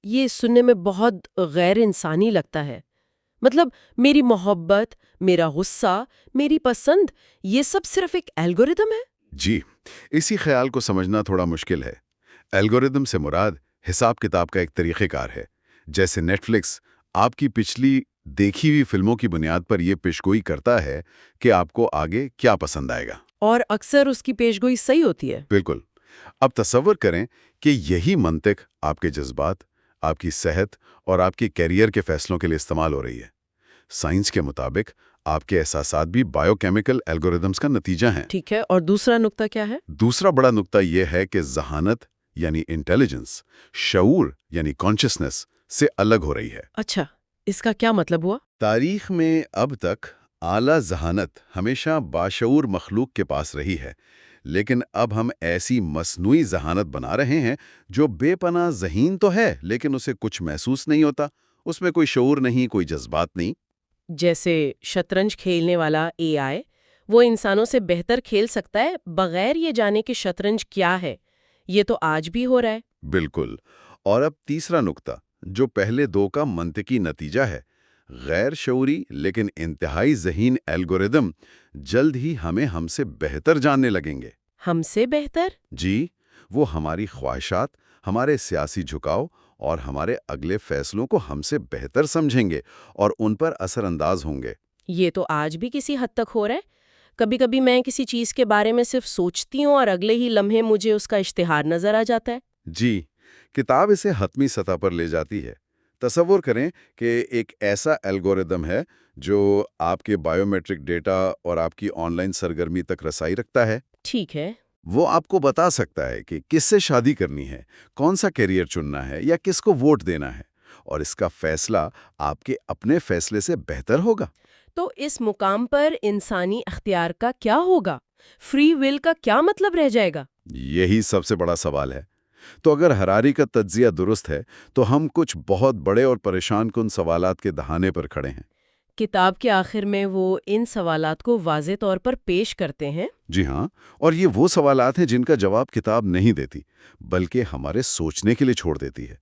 یہ سننے میں بہت غیر انسانی لگتا ہے۔ مطلب میری محبت، میرا غصہ، میری پسند، یہ سب صرف ایک الگوریدم ہے؟ جی، اسی خیال کو سمجھنا تھوڑا مشکل ہے۔ الگوریدم سے مراد حساب کتاب کا ایک طریقہ کار ہے، جیسے نیٹ فلکس آپ کی پچھلی دیکھی ہوئی فلموں کی بنیاد پر یہ پیشگوئی کرتا ہے کہ آپ کو آگے کیا پسند آئے گا، اور اکثر اس کی پیشگوئی صحیح ہوتی ہے۔ بالکل۔ اب تصور کریں کہ یہی منطق آپ کے جذبات، آپ کی صحت اور آپ کے کیریئر کے فیصلوں کے لیے استعمال ہو رہی ہے۔ سائنس کے مطابق آپ کے احساسات بھی بائیو کیمیکل الگوریدمز کا نتیجہ ہیں۔ ٹھیک ہے، اور دوسرا نقطہ کیا ہے؟ دوسرا بڑا نقطہ یہ ہے کہ ذہانت یعنی انٹیلیجنس، شعور یعنی کانشسنس سے الگ ہو رہی ہے۔ اچھا، اس کا کیا مطلب ہوا؟ تاریخ میں اب تک اعلیٰ ذہانت ہمیشہ باشعور مخلوق کے پاس رہی ہے، لیکن اب ہم ایسی مصنوعی ذہانت بنا رہے ہیں جو بے پناہ ذہین تو ہے لیکن اسے کچھ محسوس نہیں ہوتا، اس میں کوئی شعور نہیں، کوئی جذبات نہیں۔ جیسے شطرنج کھیلنے والا اے آئی، وہ انسانوں سے بہتر کھیل سکتا ہے بغیر یہ جانے کہ شطرنج کیا ہے۔ یہ تو آج بھی ہو رہا ہے۔ بالکل۔ اور اب تیسرا نقطہ جو پہلے دو کا منطقی نتیجہ ہے، غیر شعوری لیکن انتہائی ذہین الگوریدم جلد ہی ہم سے بہتر جاننے لگیں گے۔ ہم سے بہتر؟ جی، وہ ہماری خواہشات، ہمارے سیاسی جھکاؤ اور ہمارے اگلے فیصلوں کو ہم سے بہتر سمجھیں گے اور ان پر اثر انداز ہوں گے۔ یہ تو آج بھی کسی حد تک ہو رہا ہے۔ کبھی کبھی میں کسی چیز کے بارے میں صرف سوچتی ہوں اور اگلے ہی لمحے مجھے اس کا اشتہار نظر آ جاتا ہے۔ جی، کتاب اسے حتمی سطح پر لے جاتی ہے۔ تصور کریں کہ ایک ایسا الگوریدم ہے جو آپ کے بائیو میٹرک ڈیٹا اور آپ کی آن لائن سرگرمی تک رسائی رکھتا ہے۔ ٹھیک ہے۔ وہ آپ کو بتا سکتا ہے کہ کس سے شادی کرنی ہے، کون سا کیریئر چننا ہے یا کس کو ووٹ دینا ہے، اور اس کا فیصلہ آپ کے اپنے فیصلے سے بہتر ہوگا۔ تو اس مقام پر انسانی اختیار کا کیا ہوگا؟ فری ول کا کیا مطلب رہ جائے گا؟ یہی سب سے بڑا سوال ہے۔ تو اگر ہراری کا تجزیہ درست ہے تو ہم کچھ بہت بڑے اور پریشان کن سوالات کے دہانے پر کھڑے ہیں۔ کتاب کے آخر میں وہ ان سوالات کو واضح طور پر پیش کرتے ہیں۔ جی ہاں، اور یہ وہ سوالات ہیں جن کا جواب کتاب نہیں دیتی بلکہ ہمارے سوچنے کے لیے چھوڑ دیتی ہے۔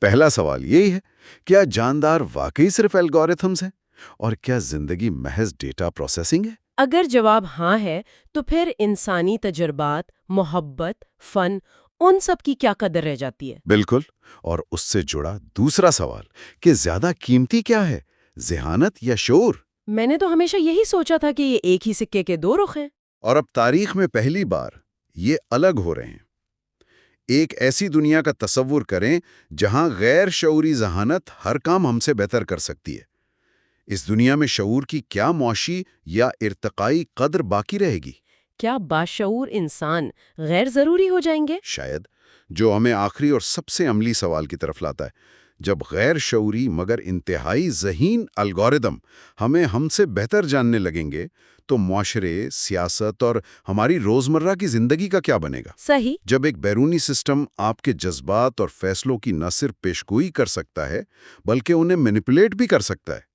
پہلا سوال یہی ہے، کیا جاندار واقعی صرف الگوریتھمز ہیں؟ اور کیا زندگی محض ڈیٹا پروسیسنگ ہے؟ اگر جواب ہاں ہے تو پھر انسانی تجربات، محبت، فن، ان سب کی کیا قدر رہ جاتی ہے؟ بالکل، اور اس سے جڑا دوسرا سوال کہ زیادہ قیمتی کیا ہے، ذہانت یا شعور؟ میں نے تو ہمیشہ یہی سوچا تھا کہ یہ ایک ہی سکے کے دو رخ ہیں۔ اور اب تاریخ میں پہلی بار یہ الگ ہو رہے ہیں۔ ایک ایسی دنیا کا تصور کریں جہاں غیر شعوری ذہانت ہر کام ہم سے بہتر کر سکتی ہے۔ اس دنیا میں شعور کی کیا معاشی یا ارتقائی قدر باقی رہے گی؟ کیا باشعور انسان غیر ضروری ہو جائیں گے؟ شاید، جو ہمیں آخری اور سب سے عملی سوال کی طرف لاتا ہے۔ جب غیر شعوری مگر انتہائی ذہین الگوریدم ہمیں ہم سے بہتر جاننے لگیں گے تو معاشرے، سیاست اور ہماری روزمرہ کی زندگی کا کیا بنے گا؟ صحیح۔ جب ایک بیرونی سسٹم آپ کے جذبات اور فیصلوں کی نہ صرف پیشگوئی کر سکتا ہے بلکہ انہیں مینیپولیٹ بھی کر سکتا ہے،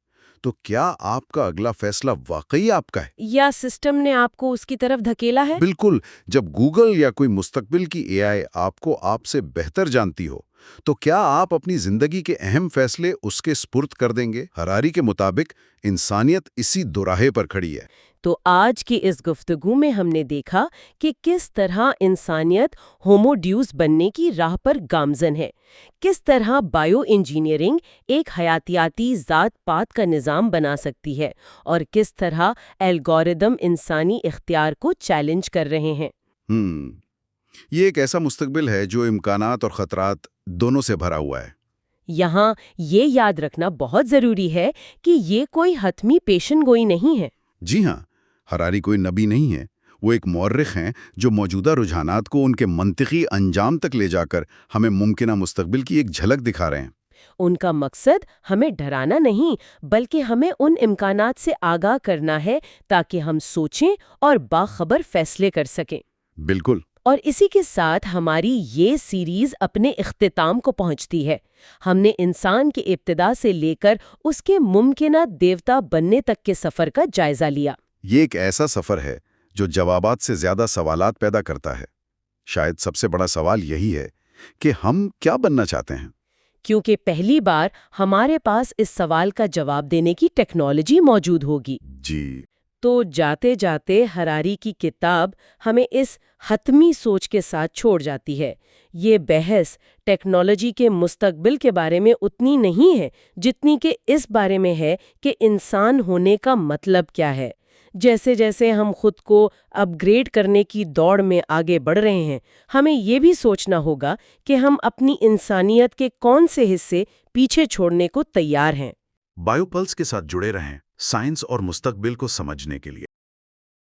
تو کیا آپ کا اگلا فیصلہ واقعی آپ کا ہے؟ یا سسٹم نے آپ کو اس کی طرف دھکیلا ہے؟ بالکل، جب گوگل یا کوئی مستقبل کی اے آئی آپ کو آپ سے بہتر جانتی ہو تو کیا آپ اپنی زندگی کے اہم فیصلے اس کے سپرد کر دیں گے؟ ہراری کے مطابق انسانیت اسی دوراہے پر کھڑی ہے۔ تو آج کی اس گفتگو میں ہم نے دیکھا کہ کس طرح انسانیت ہومو ڈیوس بننے کی راہ پر گامزن ہے، کس طرح بائیو انجینئرنگ ایک حیاتیاتی ذات پات کا نظام بنا سکتی ہے، اور کس طرح الگوریدم انسانی اختیار کو چیلنج کر رہے ہیں۔ یہ ایک ایسا مستقبل ہے جو امکانات اور خطرات دونوں سے بھرا ہوا ہے۔ یہاں یہ یاد رکھنا بہت ضروری ہے کہ یہ کوئی حتمی پیشن گوئی نہیں ہے۔ جی ہاں، ہراری کوئی نبی نہیں ہے، وہ ایک مورخ ہیں جو موجودہ رجحانات کو ان کے منطقی انجام تک لے جا کر ہمیں ممکنہ مستقبل کی ایک جھلک دکھا رہے ہیں۔ ان کا مقصد ہمیں ڈرانا نہیں بلکہ ہمیں ان امکانات سے آگاہ کرنا ہے تاکہ ہم سوچیں اور باخبر فیصلے کر سکیں۔ بالکل۔ اور اسی کے ساتھ ہماری یہ سیریز اپنے اختتام کو پہنچتی ہے۔ ہم نے انسان کی ابتدا سے لے کر اس کے ممکنہ دیوتا بننے تک کے سفر کا جائزہ لیا۔ یہ ایک ایسا سفر ہے جو جوابات سے زیادہ سوالات پیدا کرتا ہے۔ شاید سب سے بڑا سوال یہی ہے کہ ہم کیا بننا چاہتے ہیں؟ کیونکہ پہلی بار ہمارے پاس اس سوال کا جواب دینے کی ٹیکنالوجی موجود ہوگی۔ جی۔ تو جاتے جاتے ہراری کی کتاب ہمیں اس حتمی سوچ کے ساتھ چھوڑ جاتی ہے۔ یہ بحث ٹیکنالوجی کے مستقبل کے بارے میں اتنی نہیں ہے جتنی کہ اس بارے میں ہے کہ انسان ہونے کا مطلب کیا ہے۔ جیسے جیسے ہم خود کو اپ گریڈ کرنے کی دوڑ میں آگے بڑھ رہے ہیں، ہمیں یہ بھی سوچنا ہوگا کہ ہم اپنی انسانیت کے کون سے حصے پیچھے چھوڑنے کو تیار ہیں۔ بائیو پلس کے ساتھ جڑے رہیں سائنس اور مستقبل کو سمجھنے کے لیے۔